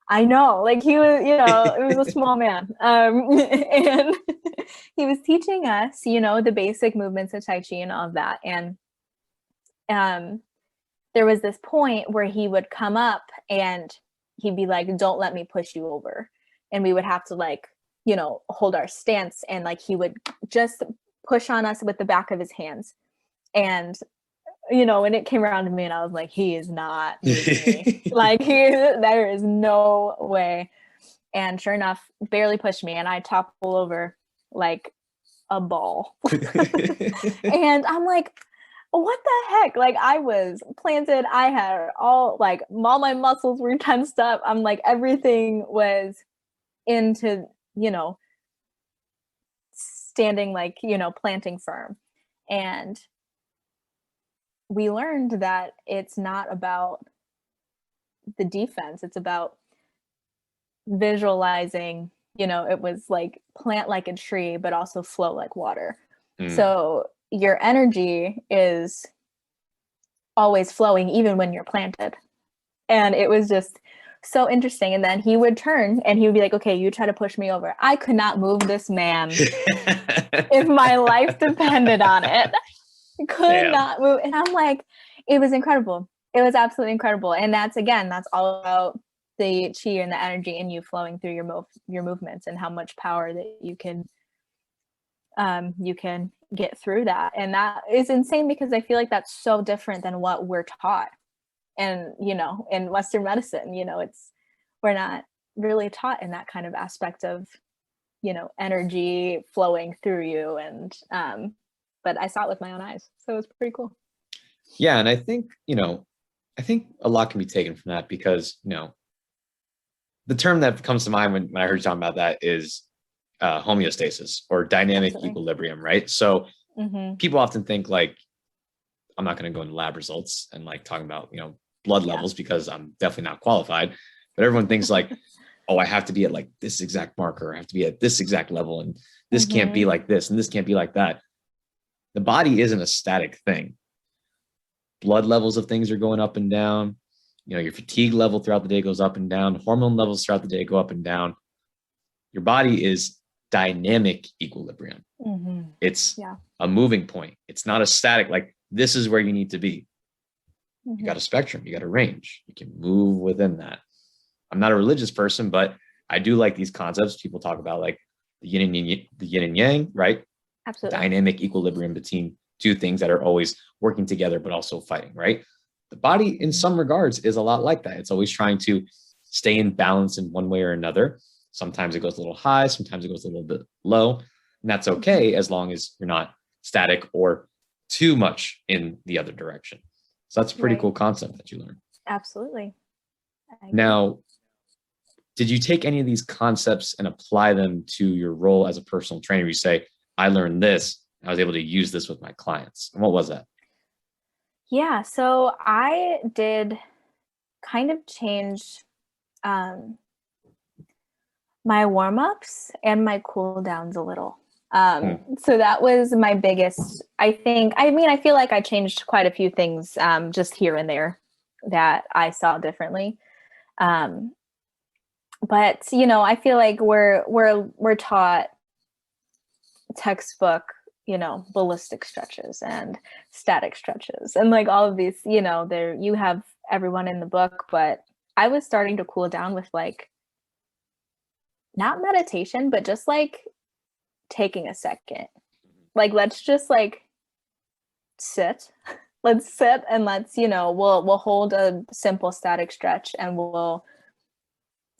I know, like he was, you know, it was a small man. And he was teaching us, you know, the basic movements of Tai Chi and all of that. And there was this point where he would come up and he'd be like, "Don't let me push you over." And we would have to, like, you know, hold our stance, and like he would just push on us with the back of his hands. And, you know, when it came around to me, and I was like, he is not moving me. Like, there is no way. And sure enough, barely pushed me, and I topple over like a ball. And I'm like, what the heck? Like, I was planted. I had all my muscles were tensed up. I'm like, everything was into, you know, standing, like, you know, planting firm. And we learned that it's not about the defense. It's about visualizing, you know, it was like plant like a tree, but also flow like water. So your energy is always flowing, even when you're planted. And it was just so interesting. And then he would turn and he would be like, "Okay, you try to push me over." I could not move this man if my life depended on it. Could not move. And I'm like, it was incredible. It was absolutely incredible. And that's all about the chi and the energy in you flowing through your movements, and how much power that you can get through that. And that is insane, because I feel like that's so different than what we're taught. And, you know, in Western medicine, you know, we're not really taught in that kind of aspect of, you know, energy flowing through you. And but I saw it with my own eyes, so it was pretty cool. Yeah. And I think, you know, a lot can be taken from that, because, you know, the term that comes to mind when I heard you talking about that is homeostasis, or dynamic equilibrium, right? So people often think, like, I'm not going to go into lab results and like talking about, you know, blood levels, because I'm definitely not qualified, but everyone thinks like, oh, I have to be at like this exact marker, I have to be at this exact level, and this can't be like this, and this can't be like that. The body isn't a static thing. Blood levels of things are going up and down. You know, your fatigue level throughout the day goes up and down. Hormone levels throughout the day go up and down. Your body is dynamic equilibrium. It's a moving point. It's not a static, like this is where you need to be. You got a spectrum, you got a range, you can move within that. I'm not a religious person, but I do like these concepts. People talk about like the yin and yang, right? Absolutely. Dynamic equilibrium between two things that are always working together, but also fighting, right? The body in some regards is a lot like that. It's always trying to stay in balance in one way or another. Sometimes it goes a little high, sometimes it goes a little bit low, and that's okay as long as you're not static or too much in the other direction. So that's a pretty cool concept that you learned. Absolutely. Now, did you take any of these concepts and apply them to your role as a personal trainer? You say, I learned this, I was able to use this with my clients. And what was that? Yeah, so I did kind of change my warm-ups and my cool downs a little. So that was my biggest, I feel like I changed quite a few things just here and there that I saw differently. But I feel like we're taught textbook, ballistic stretches and static stretches and like all of these, there you have everyone in the book, but I was starting to cool down with like not meditation, but just like taking a second. Like let's just like sit. Let's sit and let's, we'll hold a simple static stretch and we'll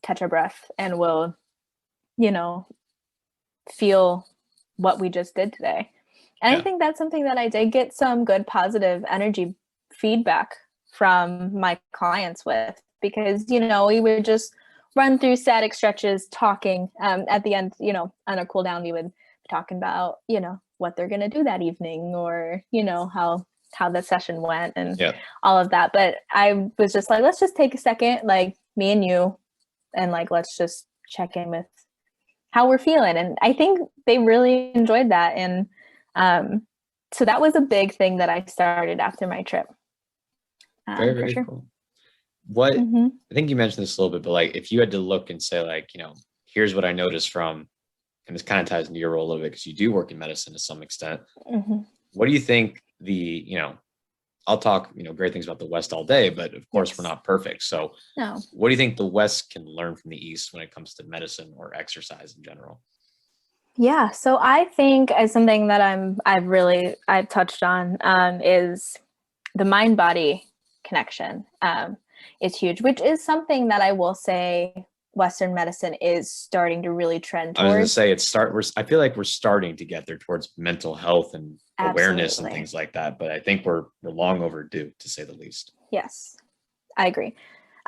catch our breath and we'll, feel what we just did today. And I think that's something that I did get some good positive energy feedback from my clients with, because, we would just run through static stretches talking. At the end, on a cool down, we would be talking about, what they're going to do that evening or, how the session went and all of that. But I was just like, let's just take a second, like me and you, and like, let's just check in with how we're feeling. And I think they really enjoyed that. And so that was a big thing that I started after my trip. Very cool. What, I think you mentioned this a little bit, but like, if you had to look and say like, here's what I noticed from, and this kind of ties into your role a little bit because you do work in medicine to some extent. What do you think I'll talk, great things about the West all day, but of course we're not perfect. So what do you think the West can learn from the East when it comes to medicine or exercise in general? Yeah. So I think as something that I've touched on is the mind body connection is huge, which is something that I will say Western medicine is starting to really trend towards. I was going to say I feel like we're starting to get there towards mental health and awareness and things like that. But I think we're long overdue, to say the least. Yes, I agree.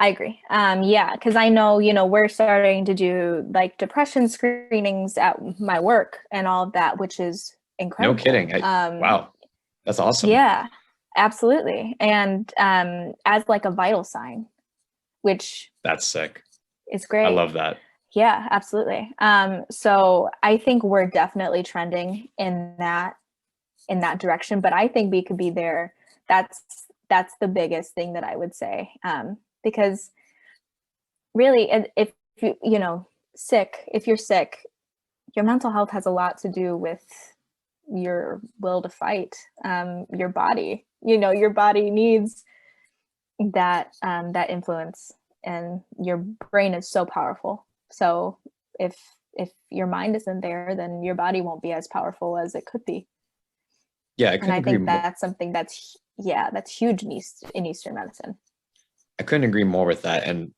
Yeah, because I know, we're starting to do like depression screenings at my work and all of that, which is incredible. No kidding. Wow. That's awesome. Yeah, absolutely. And as like a vital sign, which that's sick. It's great. I love that. Yeah, absolutely. So I think we're definitely trending in that direction, but I think we could be there. That's the biggest thing that I would say. Because really, if you're sick, your mental health has a lot to do with your will to fight, your body. Your body needs that influence. And your brain is so powerful. So if your mind isn't there, then your body won't be as powerful as it could be. Yeah, I think that's something that's huge in Eastern medicine. I couldn't agree more with that. And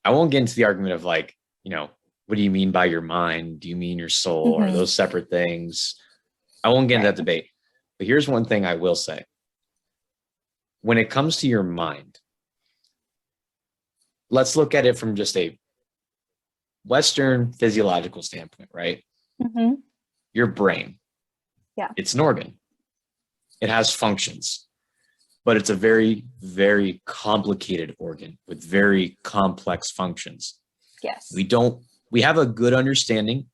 I won't get into the argument of like, what do you mean by your mind? Do you mean your soul? Or those separate things? I won't get into that debate. But here's one thing I will say. When it comes to your mind, let's look at it from just a Western physiological standpoint, right? Your brain. Yeah. It's an organ. It has functions, but it's a very, very complicated organ with very complex functions. Yes. We have a good understanding.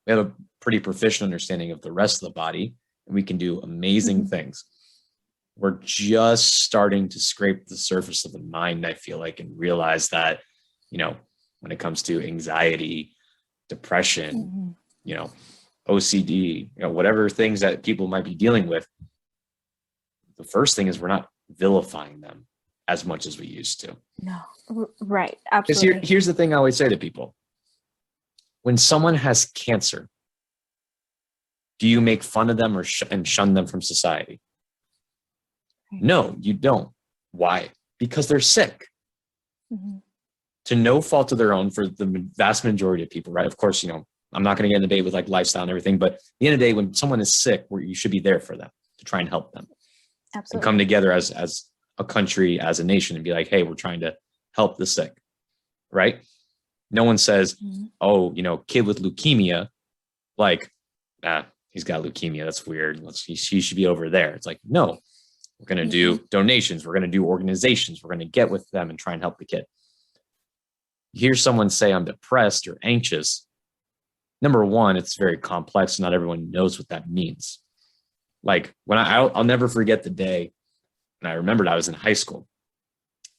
We have a pretty proficient understanding of the rest of the body, and we can do amazing things. We're just starting to scrape the surface of the mind, I feel like, and realize that, when it comes to anxiety, depression, OCD, whatever things that people might be dealing with, the first thing is we're not vilifying them as much as we used to. No, right. Absolutely. Because here's the thing I always say to people. When someone has cancer, do you make fun of them and shun them from society? No, you don't. Why? Because they're sick. Mm-hmm. To no fault of their own for the vast majority of people, right? Of course, I'm not going to get in the debate with like lifestyle and everything, but at the end of the day, when someone is sick, you should be there for them to try and help them. Absolutely. And come together as a country, as a nation, and be like, hey, we're trying to help the sick, right? No one says, oh, kid with leukemia, like, he's got leukemia. That's weird. He should be over there. It's like, no, we're going to do donations. We're going to do organizations. We're going to get with them and try and help the kid. You hear someone say I'm depressed or anxious. Number one, it's very complex. Not everyone knows what that means. Like when I'll never forget the day. And I remembered I was in high school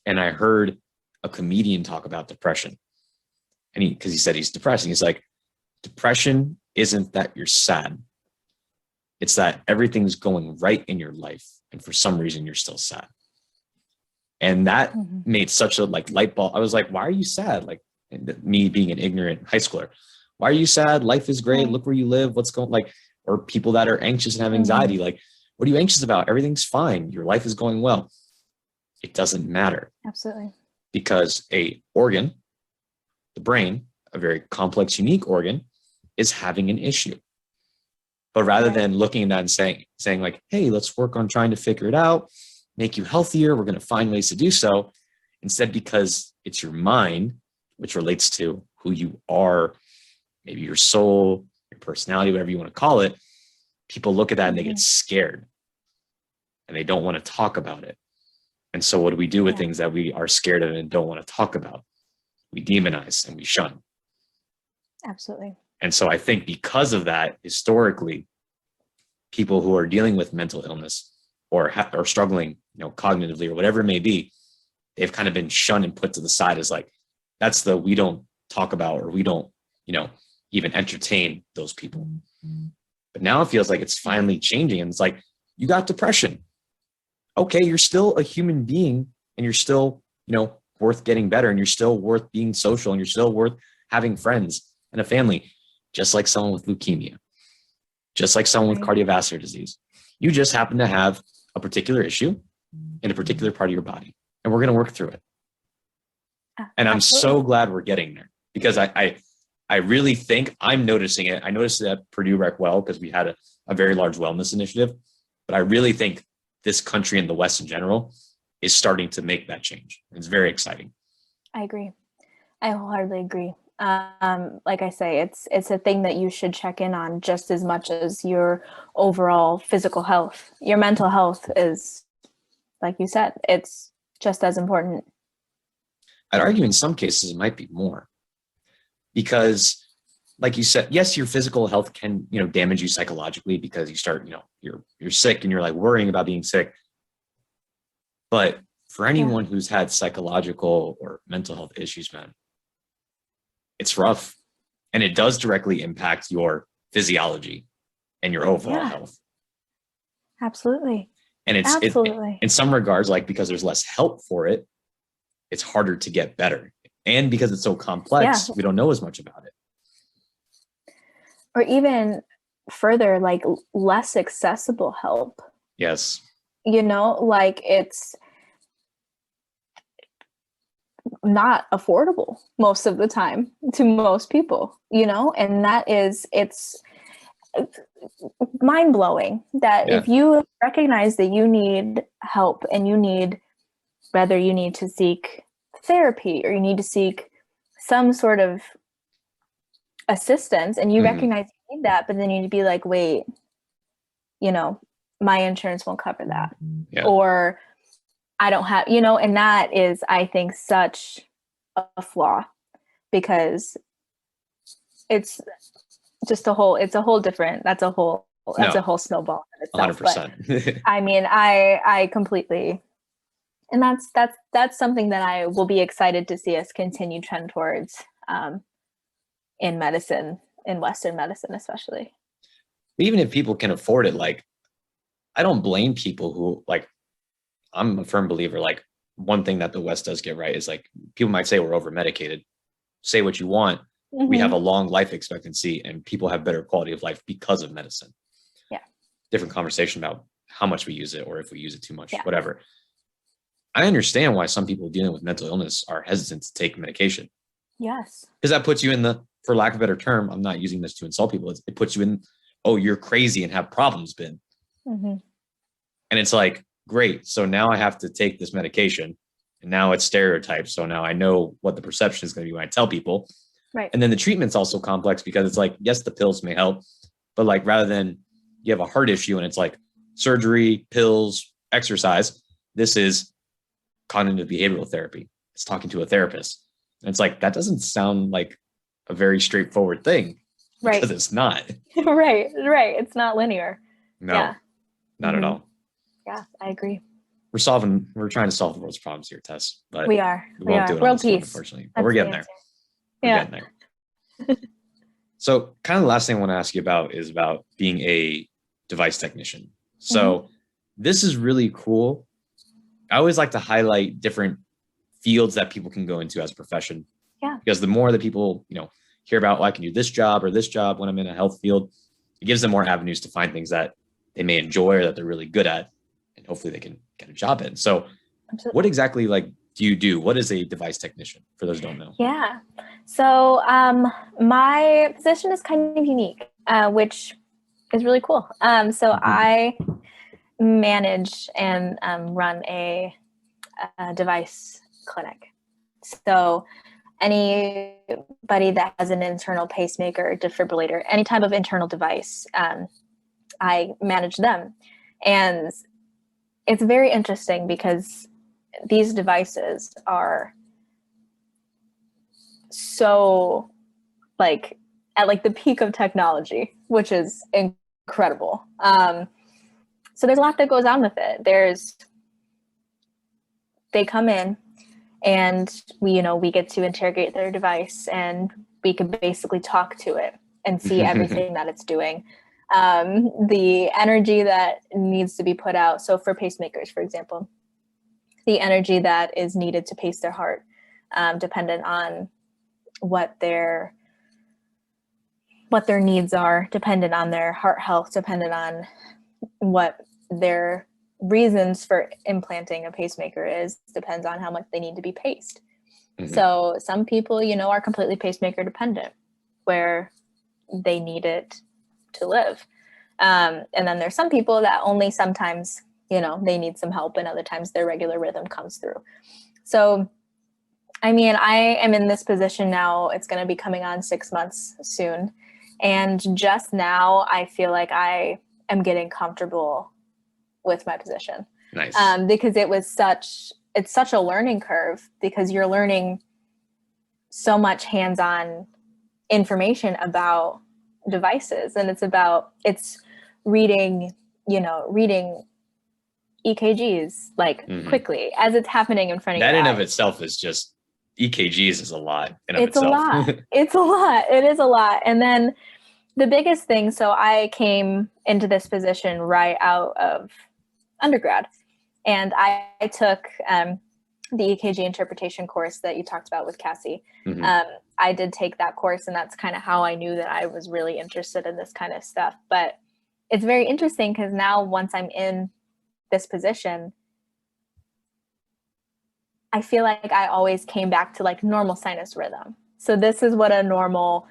and I heard a comedian talk about depression. And because he said he's depressed. And he's like, depression isn't that you're sad. It's that everything's going right in your life. And for some reason, you're still sad. And that made such a light bulb. I was like, why are you sad? Like me being an ignorant high schooler. Why are you sad? Life is great. Look where you live. What's going or people that are anxious and have anxiety. Like, what are you anxious about? Everything's fine. Your life is going well. It doesn't matter. Absolutely. Because a organ, the brain, a very complex, unique organ, is having an issue. But rather than looking at that and saying like, hey, let's work on trying to figure it out, make you healthier. We're going to find ways to do so. Instead, because it's your mind, which relates to who you are, maybe your soul, your personality, whatever you want to call it, people look at that and they get scared and they don't want to talk about it. And so what do we do with things that we are scared of and don't want to talk about? We demonize and we shun. Absolutely. And so I think because of that, historically, people who are dealing with mental illness or struggling, cognitively or whatever it may be, they've kind of been shunned and put to the side as like, that's we don't talk about, or we don't, even entertain those people. But now it feels like it's finally changing. And it's like, you got depression. Okay, you're still a human being and you're still, worth getting better, and you're still worth being social, and you're still worth having friends and a family, just like someone with leukemia, just like someone with cardiovascular disease. You just happen to have a particular issue in a particular part of your body, and we're going to work through it. And I'm so glad we're getting there, because I really think I'm noticing it. I noticed it at Purdue Recwell because we had a very large wellness initiative, but I really think this country and the West in general is starting to make that change. It's very exciting. I agree. I wholeheartedly agree. Like I say, it's a thing that you should check in on just as much as your overall physical health. Your mental health is, like you said, it's just as important. I'd argue in some cases it might be more, because like you said, yes, your physical health can, damage you psychologically because you start, you're sick and you're like worrying about being sick. But for anyone who's had psychological or mental health issues, man, it's rough, and it does directly impact your physiology and your overall health. Absolutely. And it's in some regards, like, because there's less help for it, it's harder to get better. And because it's so complex, we don't know as much about it. Or even further, like less accessible help. Yes. Like it's not affordable most of the time to most people, and it's mind-blowing that if you recognize that you need help, and whether you need to seek therapy or you need to seek some sort of assistance, and you recognize you need that, but then you need to be like, wait, my insurance won't cover that, or I don't have, and that is, I think, such a flaw, because it's just a whole snowball in itself. 100%. But, I mean, I completely, and that's something that I will be excited to see us continue trend towards, in medicine, in Western medicine, especially. Even if people can afford it, like, I don't blame people who like, I'm a firm believer, like one thing that the West does get right is like, people might say we're over medicated. Say what you want. We have a long life expectancy and people have better quality of life because of medicine. Yeah. Different conversation about how much we use it or if we use it too much, whatever. I understand why some people dealing with mental illness are hesitant to take medication. Yes. Because that puts you in the, for lack of a better term, I'm not using this to insult people. It puts you in, oh, you're crazy and have problems, Ben. And it's like, great. So now I have to take this medication and now it's stereotyped. So now I know what the perception is going to be when I tell people. Right. And then the treatment's also complex because it's like, yes, the pills may help, but like rather than you have a heart issue and it's like surgery, pills, exercise, this is cognitive behavioral therapy. It's talking to a therapist. And it's like, that doesn't sound like a very straightforward thing. Right. Because it's not. Right. It's not linear. No, not at all. Yeah, I agree. We're trying to solve the world's problems here, Tess. But we are. We won't do it World on this one, peace. unfortunately. But we're getting there. We're Yeah. getting there. So kind of the last thing I want to ask you about is about being a device technician. So this is really cool. I always like to highlight different fields that people can go into as a profession. Yeah. Because the more that people, hear about, I can do this job or this job when I'm in a health field, it gives them more avenues to find things that they may enjoy or that they're really good at, and hopefully they can get a job in. So what exactly do you do? What is a device technician for those who don't know? Yeah. So my position is kind of unique, which is really cool. So I manage and run a device clinic. So anybody that has an internal pacemaker, defibrillator, any type of internal device, I manage them. And it's very interesting because these devices are so at the peak of technology, which is incredible. So there's a lot that goes on with it. They come in and we get to interrogate their device and we can basically talk to it and see everything that it's doing. The energy that needs to be put out. So for pacemakers, for example, the energy that is needed to pace their heart, dependent on what their needs are, dependent on their heart health, dependent on what their reasons for implanting a pacemaker is, depends on how much they need to be paced. So some people, are completely pacemaker dependent, where they need it to live. And then there's some people that only sometimes, they need some help, and other times their regular rhythm comes through. So, I am in this position now. It's going to be coming on 6 months soon. And just now I feel like I am getting comfortable with my position. Nice. Because it's such a learning curve, because you're learning so much hands-on information about devices, and it's reading EKGs quickly as it's happening in front of you. That in of itself is just, EKGs is a lot. It's a lot. It's a lot. It is a lot. And then the biggest thing, so I came into this position right out of undergrad, and I took the EKG interpretation course that you talked about with Cassie. I did take that course, and that's kind of how I knew that I was really interested in this kind of stuff. But it's very interesting because now once I'm in this position, I feel like I always came back to normal sinus rhythm. So this is what a normal,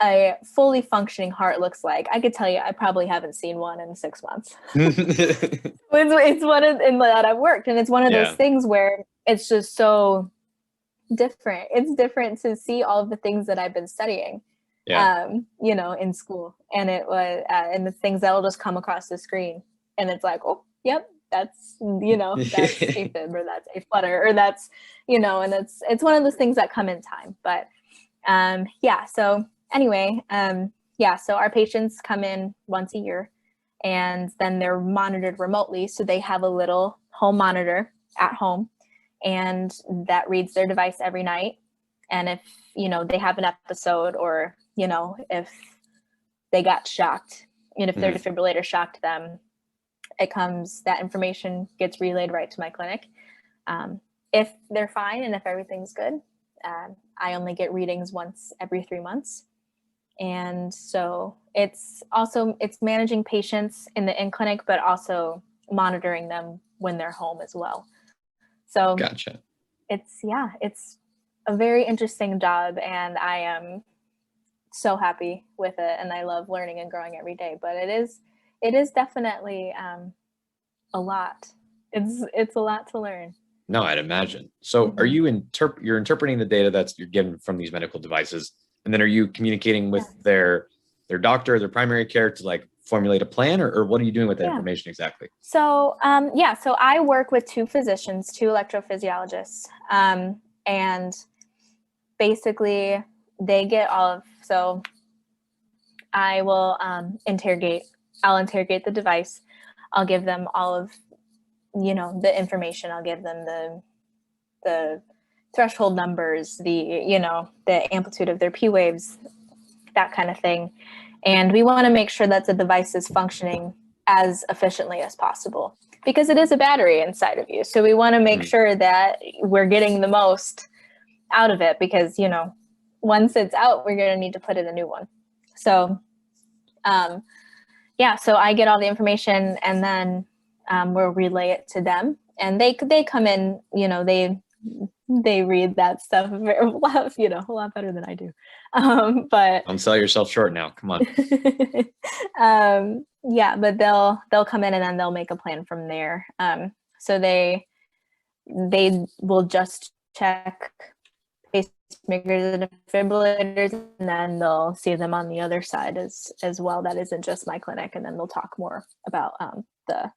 a fully functioning heart looks like. I could tell you, I probably haven't seen one in 6 months. It's one of, in that I've worked, and it's one of those things where it's just so different. It's different to see all of the things that I've been studying, in school, and it was, and the things that'll just come across the screen, and it's like, oh, yep, that's, that's AFib, or that's a flutter, or that's, and it's one of those things that come in time. But so anyway, so our patients come in once a year, and then they're monitored remotely. So they have a little home monitor at home, and that reads their device every night. And if, they have an episode, or, if they got shocked And if their defibrillator shocked them, that information gets relayed right to my clinic. If they're fine and if everything's good, I only get readings once every 3 months. And so it's managing patients in the in-clinic, but also monitoring them when they're home as well. So gotcha. It's a very interesting job, and I am so happy with it, and I love learning and growing every day. But it is definitely a lot. It's a lot to learn. No, I'd imagine. So are you you're interpreting the data that's you're getting from these medical devices, and then are you communicating with their doctor, their primary care to like formulate a plan, or what are you doing with that information exactly? So so I work with 2 physicians, 2 electrophysiologists, and basically they get so I will I'll interrogate the device. I'll give them all of the information. I'll give them the threshold numbers, the amplitude of their P waves, that kind of thing. And we want to make sure that the device is functioning as efficiently as possible, because it is a battery inside of you. So we want to make sure that we're getting the most out of it, because, once it's out, we're going to need to put in a new one. So, so I get all the information, and then we'll relay it to them, and they come in, they read that stuff a lot better than I do. But don't sell yourself short now. Come on. But they'll come in, and then they'll make a plan from there. So they will just check pacemakers and defibrillators, and then they'll see them on the other side as well. That isn't just my clinic, and then they'll talk more about the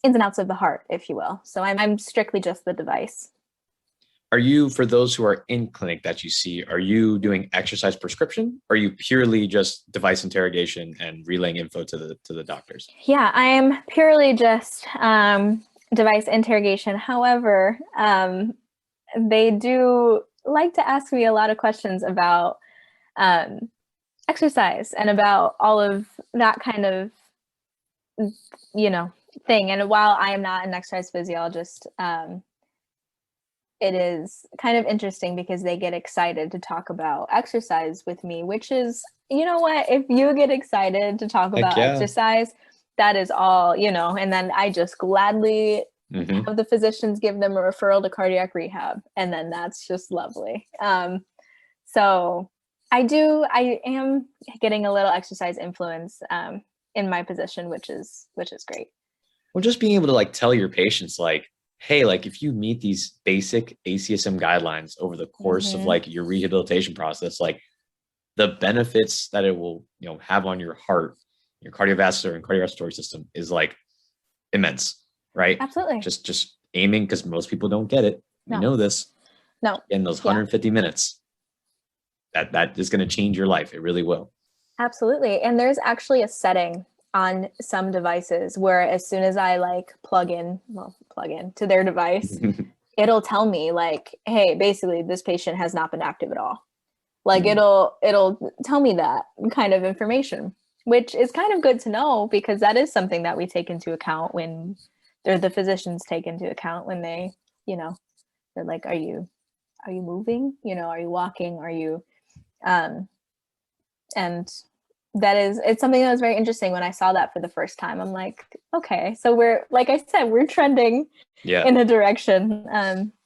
ins and outs of the heart, if you will. So I'm strictly just the device. Are you, for those who are in clinic that you see, are you doing exercise prescription? Or are you purely just device interrogation and relaying info to the doctors? Yeah, I am purely just device interrogation. However, they do like to ask me a lot of questions about exercise and about all of that kind of, thing. And while I am not an exercise physiologist, it is kind of interesting because they get excited to talk about exercise with me, which is, if you get excited to talk about exercise, that is all, and then I just gladly have the physicians give them a referral to cardiac rehab. And then that's just lovely. So I am getting a little exercise influence in my position, which is great. Well, just being able to like tell your patients like, hey, like if you meet these basic ACSM guidelines over the course of like your rehabilitation process, like the benefits that it will, have on your heart, your cardiovascular and cardiorespiratory system is like immense, right? Absolutely. Just aiming, because most people don't get it. No. You know this. No. In those 150 minutes, that is going to change your life. It really will. Absolutely. And there's actually a setting on some devices where as soon as I like plug in to their device, it'll tell me like, hey, basically this patient has not been active at all. Like it'll tell me that kind of information, which is kind of good to know, because that is something that we take into account when the physicians take into account when they, they're like, are you moving? Are you walking? Are you, and it's something that was very interesting when I saw that for the first time. I'm like, okay, so we're trending in a direction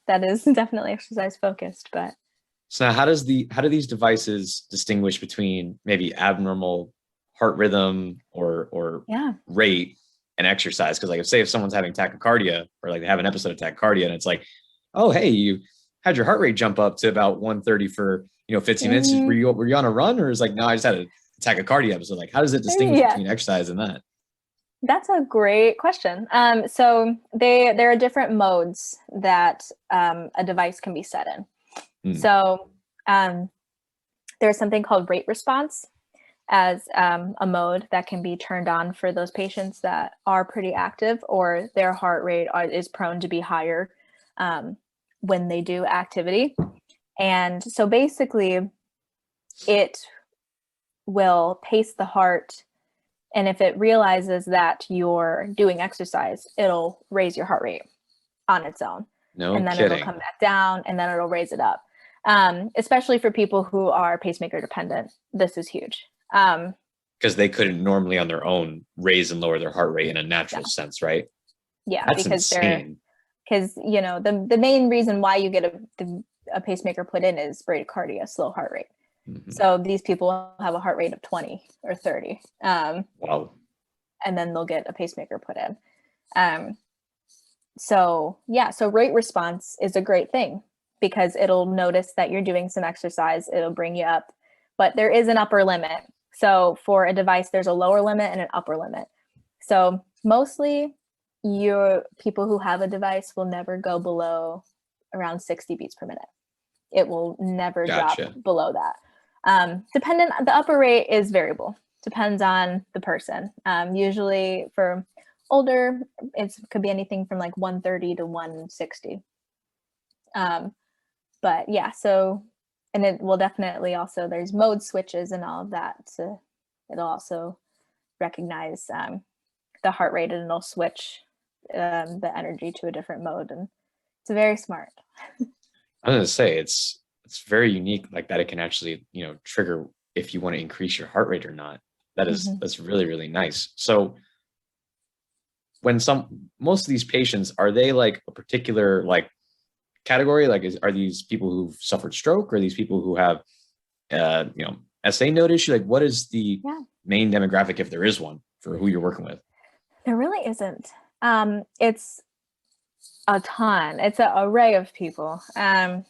that is definitely exercise focused. But so now how do these devices distinguish between maybe abnormal heart rhythm or rate and exercise? Because like if someone's having tachycardia, or like they have an episode of tachycardia, and it's like, oh, hey, you had your heart rate jump up to about 130 for 15 minutes. Were you on a run, or is like, no, I just had a tachycardia episode? Like, how does it distinguish between exercise and that? That's a great question. So there are different modes that a device can be set in. So there's something called rate response as a mode that can be turned on for those patients that are pretty active, or their heart rate is prone to be higher when they do activity. And so basically it will pace the heart And if it realizes that you're doing exercise, it'll raise your heart rate on its own. No and then kidding. It'll come back down, and then it'll raise it up. Especially for people who are pacemaker dependent, this is huge. Because they couldn't normally on their own raise and lower their heart rate in a natural sense, right? Yeah, That's because insane. because the main reason why you get a pacemaker put in is bradycardia, slow heart rate. Mhm. So these people have a heart rate of 20 or 30. Wow. And then they'll get a pacemaker put in. So rate response is a great thing because it'll notice that you're doing some exercise, it'll bring you up, but there is an upper limit. So for a device, there's a lower limit and an upper limit. So mostly your people who have a device will never go below around 60 beats per minute. It will never drop below that. The upper rate is variable, depends on the person. Usually for older, it could be anything from like 130 to 160. But yeah, so, and it will definitely also, there's mode switches and all of that. So it'll also recognize the heart rate, and it'll switch the energy to a different mode. And it's very smart. I was gonna say it's very unique, like that it can actually, trigger if you want to increase your heart rate or not. That's really, really nice. So when most of these patients, are they like a particular like category? Like are these people who've suffered stroke, or these people who have SA node issue? Like what is the main demographic, if there is one, for who you're working with? There really isn't. It's a ton. It's an array of people. And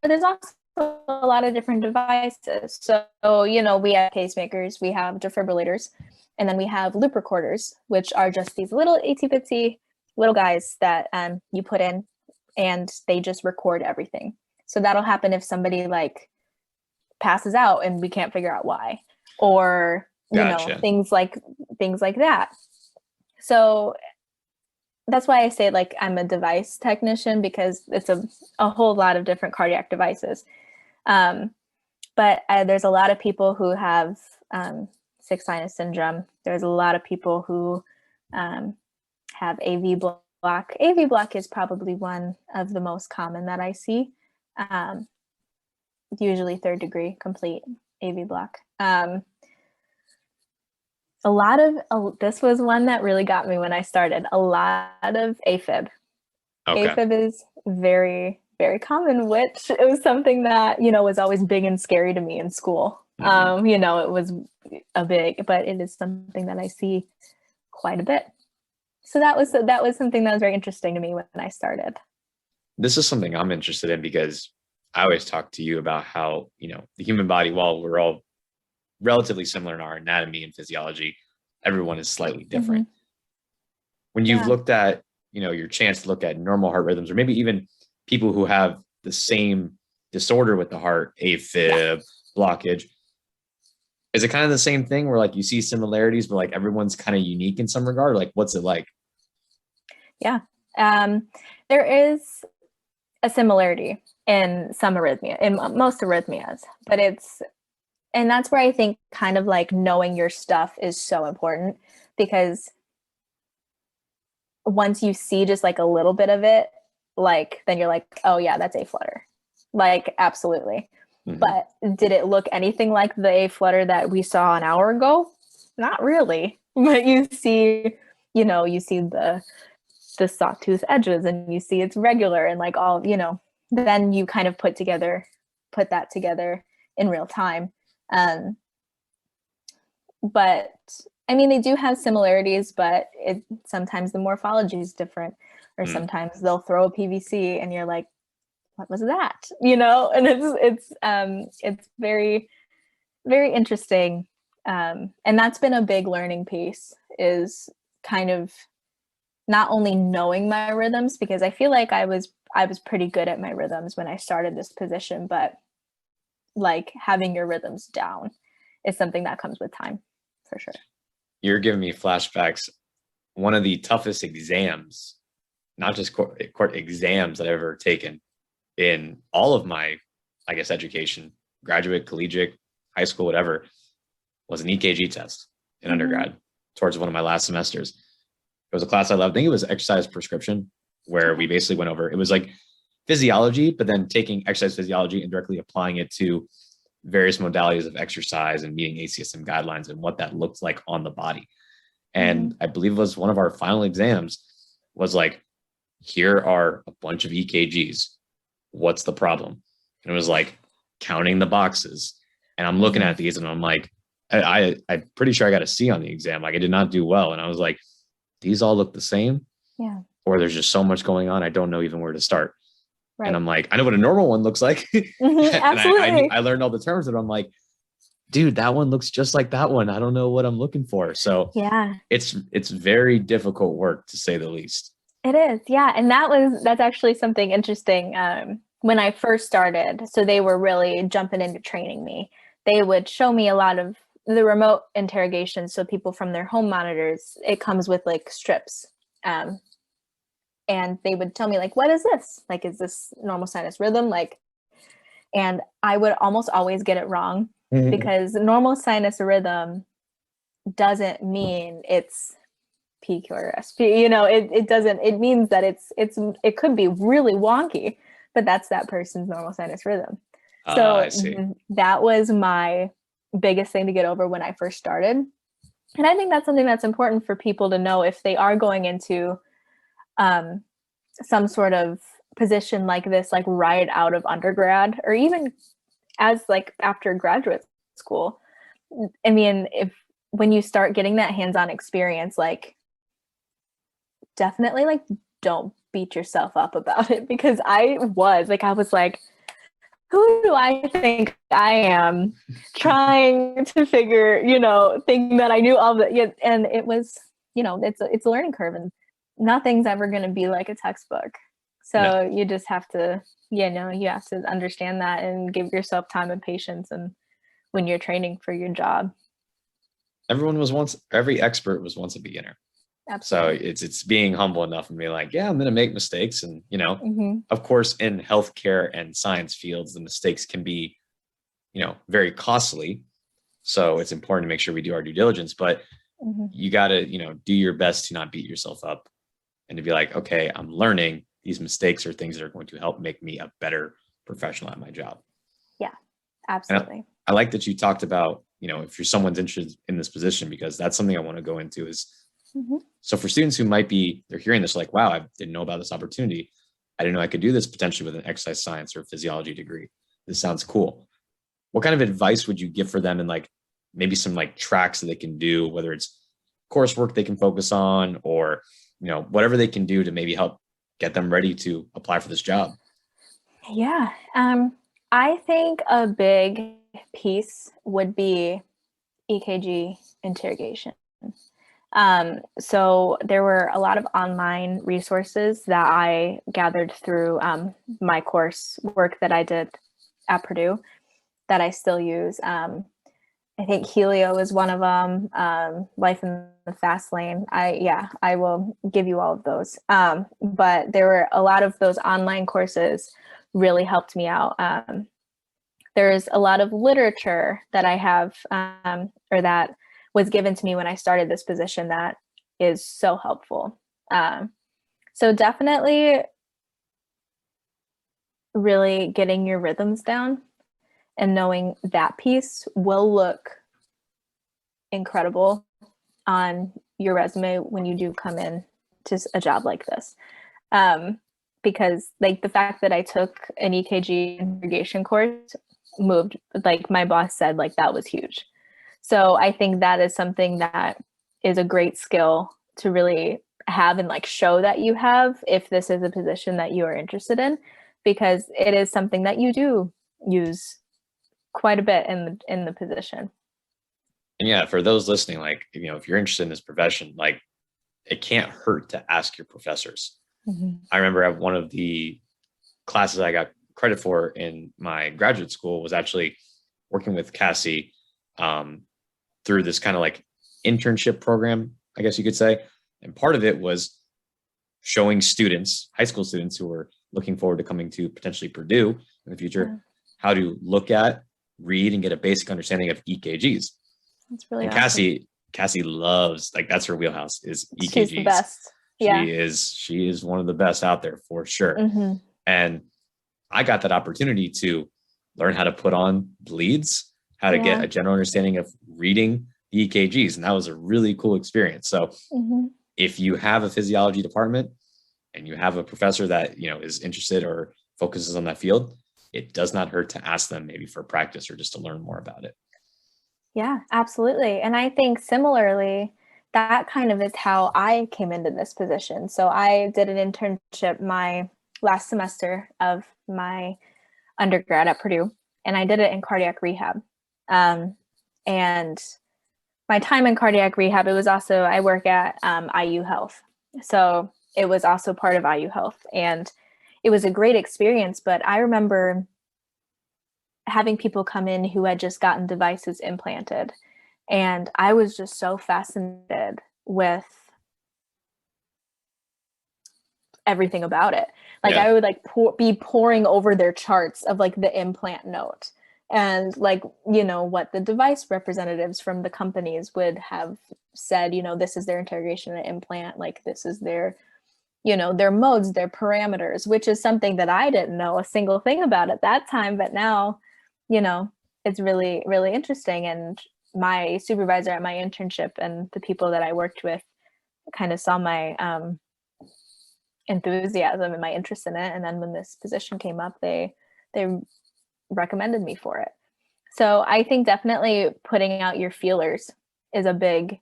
there's also a lot of different devices. So, we have pacemakers, we have defibrillators, and then we have loop recorders, which are just these little itsy-bitsy little guys that you put in, and they just record everything. So that'll happen if somebody like passes out and we can't figure out why, or things like that. So that's why I say like I'm a device technician, because it's a whole lot of different cardiac devices. But there's a lot of people who have sick sinus syndrome. There's a lot of people who have AV block. AV block is probably one of the most common that I see. Usually 3rd degree complete AV block. This was one that really got me when I started. A lot of AFib. Okay. AFib is very, very common, which it was something that, was always big and scary to me in school. Mm-hmm. It was but it is something that I see quite a bit. So that was something that was very interesting to me when I started. This is something I'm interested in, because I always talk to you about how, the human body, while we're all relatively similar in our anatomy and physiology, everyone is slightly different. Mm-hmm. When you've looked at, your chance to look at normal heart rhythms, or maybe even people who have the same disorder with the heart, AFib, blockage, is it kind of the same thing where like you see similarities, but like everyone's kind of unique in some regard? Like what's it like? Yeah. There is a similarity in some arrhythmia, in most arrhythmias, but and that's where I think kind of like knowing your stuff is so important, because once you see just like a little bit of it, like, then you're like, oh yeah, that's A flutter. Like, absolutely. Mm-hmm. But did it look anything like the A flutter that we saw an hour ago? Not really. But you see the sawtooth edges, and you see it's regular, and like all, then you kind of put that together in real time. But I mean, they do have similarities, but sometimes the morphology is different, or sometimes they'll throw a PVC and you're like, what was that? And it's very, very interesting. And that's been a big learning piece, is kind of not only knowing my rhythms, because I feel like I was pretty good at my rhythms when I started this position, but like having your rhythms down is something that comes with time, for sure. You're giving me flashbacks. One of the toughest exams, not just court exams that I've ever taken in all of my, I guess, education, graduate, collegiate, high school, whatever, was an EKG test. in undergrad towards one of my last semesters. It was a class I loved. I think it was exercise prescription, where we basically went over, it was like physiology, but then taking exercise physiology and directly applying it to various modalities of exercise and meeting ACSM guidelines and what that looked like on the body. And I believe it was one of our final exams was like, here are a bunch of EKGs. What's the problem? And it was like counting the boxes. And I'm looking at these and I'm like, I'm pretty sure I got a C on the exam. Like I did not do well. And I was like, these all look the same. Yeah. Or there's just so much going on. I don't know even where to start. Right. And I'm like, I know what a normal one looks like. Absolutely. And I learned all the terms and I'm like, dude, that one looks just like that one. I don't know what I'm looking for. So yeah, it's very difficult work, to say the least. It is. Yeah. And that's actually something interesting. When I first started, so they were really jumping into training me. They would show me a lot of the remote interrogation. So people from their home monitors, it comes with like strips. And they would tell me like, what is this? Like, is this normal sinus rhythm? Like, and I would almost always get it wrong because normal sinus rhythm doesn't mean it's PQRS. You know, it doesn't, it means that it could be really wonky, but that's that person's normal sinus rhythm. So I see. That was my biggest thing to get over when I first started. And I think that's something that's important for people to know if they are going into some sort of position like this, like right out of undergrad, or even as like after graduate school. I mean, when you start getting that hands-on experience, like definitely like don't beat yourself up about it, because I was like, who do I think I am, trying to figure, thinking that I knew all the, and it was, it's a learning curve, and nothing's ever going to be like a textbook. So you just have to, you have to understand that and give yourself time and patience. And when you're training for your job, every expert was once a beginner. Absolutely. So it's being humble enough and being like, yeah, I'm going to make mistakes. And, of course, in healthcare and science fields, the mistakes can be, very costly. So it's important to make sure we do our due diligence, but you got to, do your best to not beat yourself up and to be like, okay, I'm learning. These mistakes are things that are going to help make me a better professional at my job. Yeah, absolutely. I like that you talked about, if you're someone's interested in this position, because that's something I want to go into is, so for students who they're hearing this like, wow, I didn't know about this opportunity. I didn't know I could do this potentially with an exercise science or physiology degree. This sounds cool. What kind of advice would you give for them, and like maybe some like tracks that they can do, whether it's coursework they can focus on, or, whatever they can do to maybe help get them ready to apply for this job? Yeah. I think a big piece would be EKG interrogation. So there were a lot of online resources that I gathered through my course work that I did at Purdue that I still use. I think Helio is one of them, Life in the Fast Lane. I will give you all of those. But there were a lot of those online courses really helped me out. There's a lot of literature that I have, or that was given to me when I started this position, that is so helpful. So definitely really getting your rhythms down and knowing that piece will look incredible on your resume when you do come in to a job like this. Because like the fact that I took an EKG interrogation course moved, like my boss said, like that was huge. So I think that is something that is a great skill to really have and like show that you have, if this is a position that you are interested in, because it is something that you do use quite a bit in the position. And yeah, for those listening, like, if you're interested in this profession, like it can't hurt to ask your professors. I remember at one of the classes I got credit for in my graduate school was actually working with Cassie through this kind of like internship program, I guess you could say. And part of it was showing students, high school students who were looking forward to coming to potentially Purdue in the future, how to look at, read, and get a basic understanding of EKGs. That's really and awesome. Cassie loves, like, that's her wheelhouse, is EKGs. She's the best. Yeah. She is one of the best out there for sure. Mm-hmm. And I got that opportunity to learn how to put on bleeds, how to get a general understanding of reading the EKGs. And that was a really cool experience. So if you have a physiology department and you have a professor that, you know, is interested or focuses on that field, it does not hurt to ask them maybe for practice or just to learn more about it. Yeah, absolutely. And I think similarly, that kind of is how I came into this position. So I did an internship my last semester of my undergrad at Purdue, and I did it in cardiac rehab. And my time in cardiac rehab, it was also, I work at IU Health. So it was also part of IU Health. And it was a great experience, but I remember having people come in who had just gotten devices implanted. And I was just so fascinated with everything about it. Like I would like be poring over their charts of like the implant note and like, you know, what the device representatives from the companies would have said, you know, this is their interrogation and implant, like this is their, you know, their modes, their parameters, which is something that I didn't know a single thing about at that time. But now, you know, it's really, really interesting. And my supervisor at my internship and the people that I worked with kind of saw my enthusiasm and my interest in it. And then when this position came up, they recommended me for it. So I think definitely putting out your feelers is a big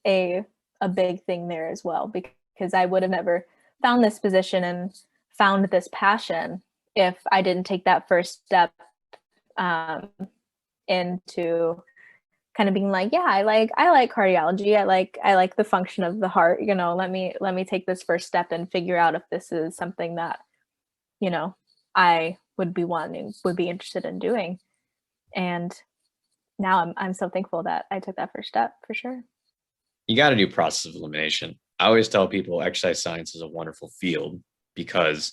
thing there as well, because I would have never found this position and found this passion if I didn't take that first step into kind of being like, yeah, I like cardiology. I like the function of the heart, you know, let me take this first step and figure out if this is something that, you know, I would be interested in doing. And now I'm so thankful that I took that first step, for sure. You got to do process of elimination. I always tell people exercise science is a wonderful field because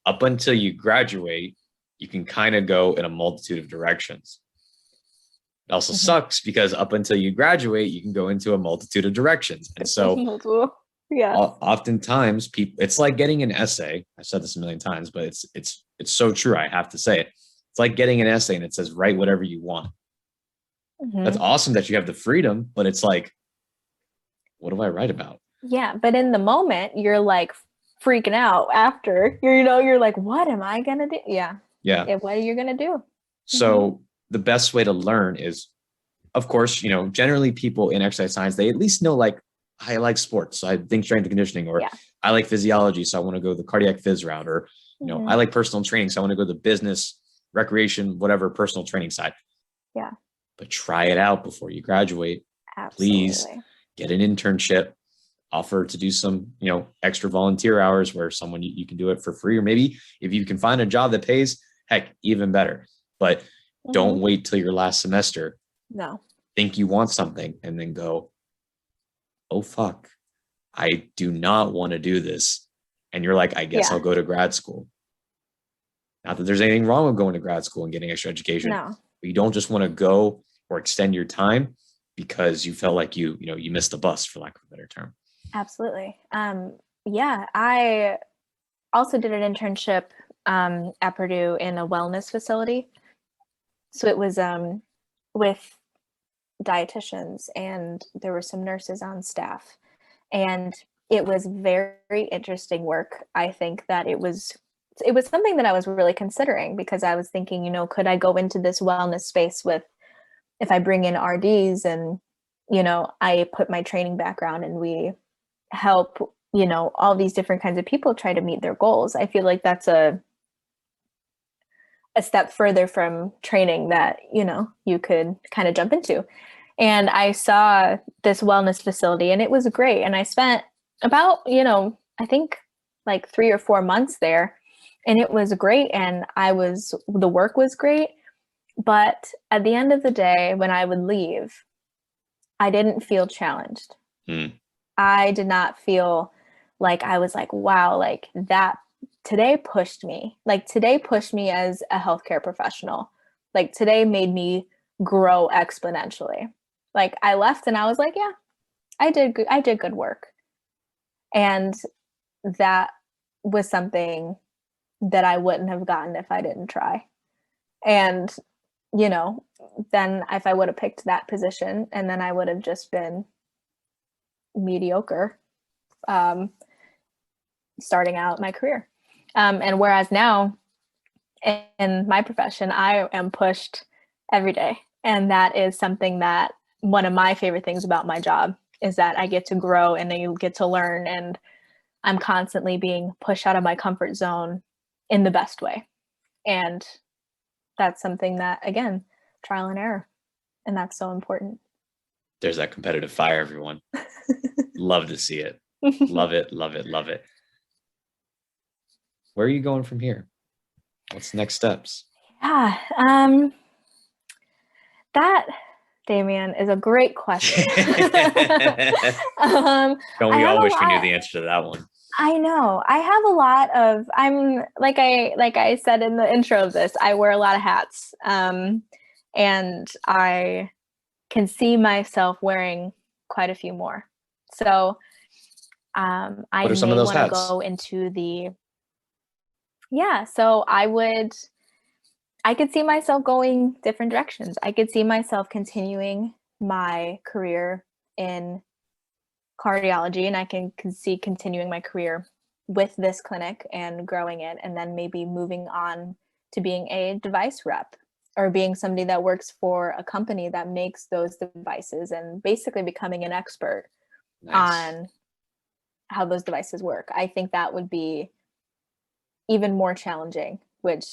up until you graduate, you can kind of go in a multitude of directions. It also sucks because up until you graduate, you can go into a multitude of directions. And so oftentimes people, it's like getting an essay. I've said this a million times, but it's so true. I have to say it. It's like getting an essay and it says, write whatever you want. That's awesome that you have the freedom, but it's like, what do I write about? Yeah. But in the moment, you're like freaking out after, you're like, what am I going to do? Yeah. What are you going to do? So the best way to learn is, of course, you know, generally people in exercise science, they at least know, like, I like sports, so I think strength and conditioning, or I like physiology, so I want to go the cardiac phys route, or, you know, I like personal training, so I want to go the business, recreation, whatever, personal training side. Yeah. But try it out before you graduate. Absolutely. Please get an internship, offer to do some, you know, extra volunteer hours where someone you can do it for free, or maybe if you can find a job that pays, heck, even better. But don't wait till your last semester. No. Think you want something and then go, oh, fuck, I do not want to do this. And you're like, I guess I'll go to grad school. Not that there's anything wrong with going to grad school and getting extra education. No. But you don't just want to go or extend your time because you felt like you missed the bus, for lack of a better term. Absolutely. I also did an internship at Purdue in a wellness facility. So it was with dietitians, and there were some nurses on staff, and it was very interesting work. I think that it was something that I was really considering, because I was thinking, you know, could I go into this wellness space if I bring in RDs and, you know, I put my training background and we help, you know, all these different kinds of people try to meet their goals. I feel like that's a step further from training that, you know, you could kind of jump into. And I saw this wellness facility and it was great. And I spent about, you know, I think like 3 or 4 months there, and it was great. And the work was great. But at the end of the day, when I would leave, I didn't feel challenged. I did not feel like I was like, wow, like that today pushed me. Like today pushed me as a healthcare professional. Like today made me grow exponentially. Like I left and I was like, yeah, I did good work. And that was something that I wouldn't have gotten if I didn't try. And, you know, then if I would have picked that position, and then I would have just been mediocre starting out my career. And whereas now in my profession, I am pushed every day. And that is something that one of my favorite things about my job is that I get to grow and I get to learn, and I'm constantly being pushed out of my comfort zone in the best way. And that's something that, again, trial and error. And that's so important. There's that competitive fire, everyone. Love to see it. Love it, love it, love it. Where are you going from here? What's the next steps? Yeah, that, Damien, is a great question. Don't we all wish we knew the answer to that one? I know. I have a lot of, I'm like I said in the intro of this, I wear a lot of hats. And I can see myself wearing quite a few more. So I may want to go into so I could see myself going different directions. I could see myself continuing my career in cardiology, and I can see continuing my career with this clinic and growing it, and then maybe moving on to being a device rep or being somebody that works for a company that makes those devices and basically becoming an expert on how those devices work. I think that would be even more challenging, which,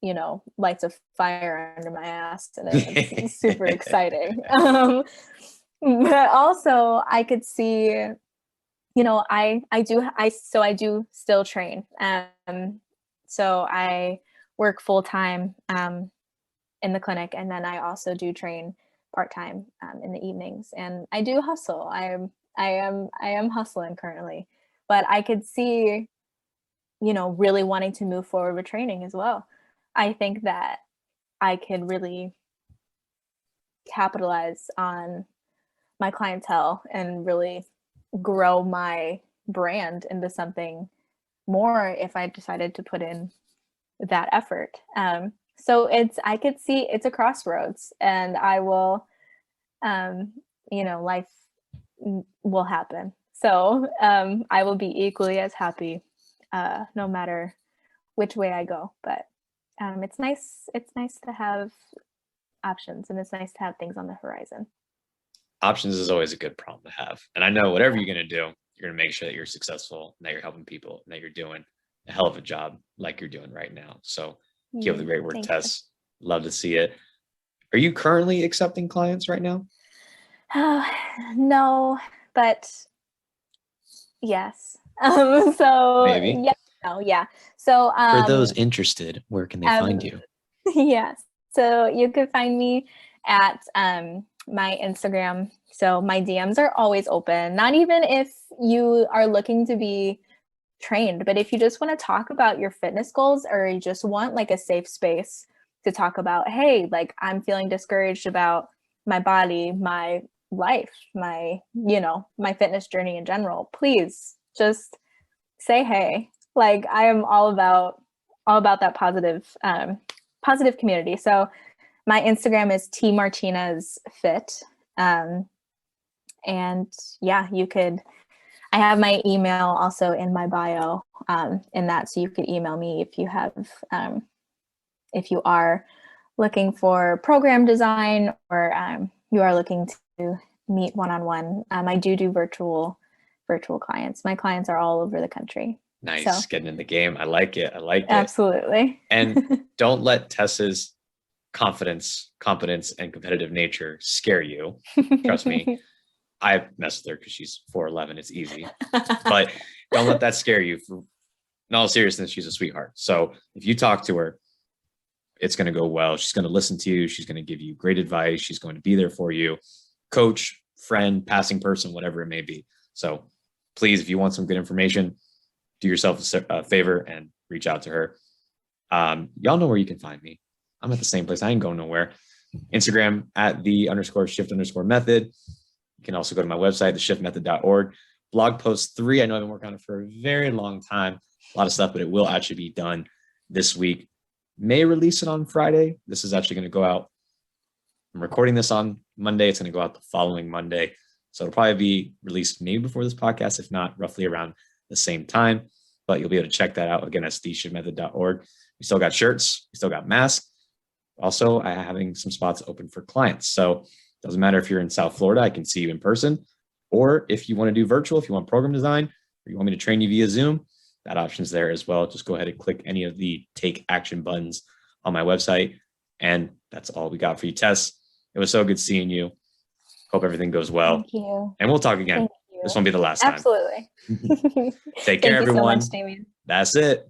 you know, lights a fire under my ass, and it's super exciting. But also I could see, you know, I do still train. So I work full time in the clinic, and then I also do train part time in the evenings. And I do hustle. I am hustling currently, but I could see, you know, really wanting to move forward with training as well. I think that I could really capitalize on my clientele and really grow my brand into something more if I decided to put in that effort. So I could see it's a crossroads, and I will, you know, life will happen. So I will be equally as happy no matter which way I go. But it's nice to have options, and it's nice to have things on the horizon. Options is always a good problem to have. And I know whatever you're going to do, you're going to make sure that you're successful, and that you're helping people, and that you're doing a hell of a job like you're doing right now. So keep up the great work, Tess. Love to see it. Are you currently accepting clients right now? No, but yes. So maybe. Yeah. So for those interested, where can they find you? Yes. So you can find me at my Instagram. So my DMs are always open, not even if you are looking to be trained, but if you just want to talk about your fitness goals, or you just want like a safe space to talk about, hey, like I'm feeling discouraged about my body, my life, my, you know, my fitness journey in general, please just say hey. Like I am all about that positive community. So my Instagram is T Martinez Fit. And yeah, I have my email also in my bio in that, so you could email me if you have, if you are looking for program design, or you are looking to meet one-on-one. I do virtual clients. My clients are all over the country. Nice. So, getting in the game. I like it. Absolutely. And don't let Tessa's confidence, competence, and competitive nature scare you. Trust me. I mess with her because she's 4'11". It's easy. But don't let that scare you. In all seriousness, she's a sweetheart. So if you talk to her, it's going to go well. She's going to listen to you. She's going to give you great advice. She's going to be there for you. Coach, friend, passing person, whatever it may be. So please, if you want some good information, do yourself a favor and reach out to her. Y'all know where you can find me. I'm at the same place. I ain't going nowhere. Instagram at @the_shift_method. You can also go to my website, theshiftmethod.org. Blog post 3. I know I've been working on it for a very long time. A lot of stuff, but it will actually be done this week. May release it on Friday. This is actually going to go out. I'm recording this on Monday. It's going to go out the following Monday. So it'll probably be released maybe before this podcast, if not roughly around the same time. But you'll be able to check that out. Again, that's theshiftmethod.org. We still got shirts. We still got masks. Also, I'm having some spots open for clients. So it doesn't matter if you're in South Florida, I can see you in person. Or if you want to do virtual, if you want program design, or you want me to train you via Zoom, that option's there as well. Just go ahead and click any of the take action buttons on my website. And that's all we got for you, Tess. It was so good seeing you. Hope everything goes well. Thank you. And we'll talk again. This won't be the last Absolutely. time. Take care, everyone. Thank you so much, Damien. That's it.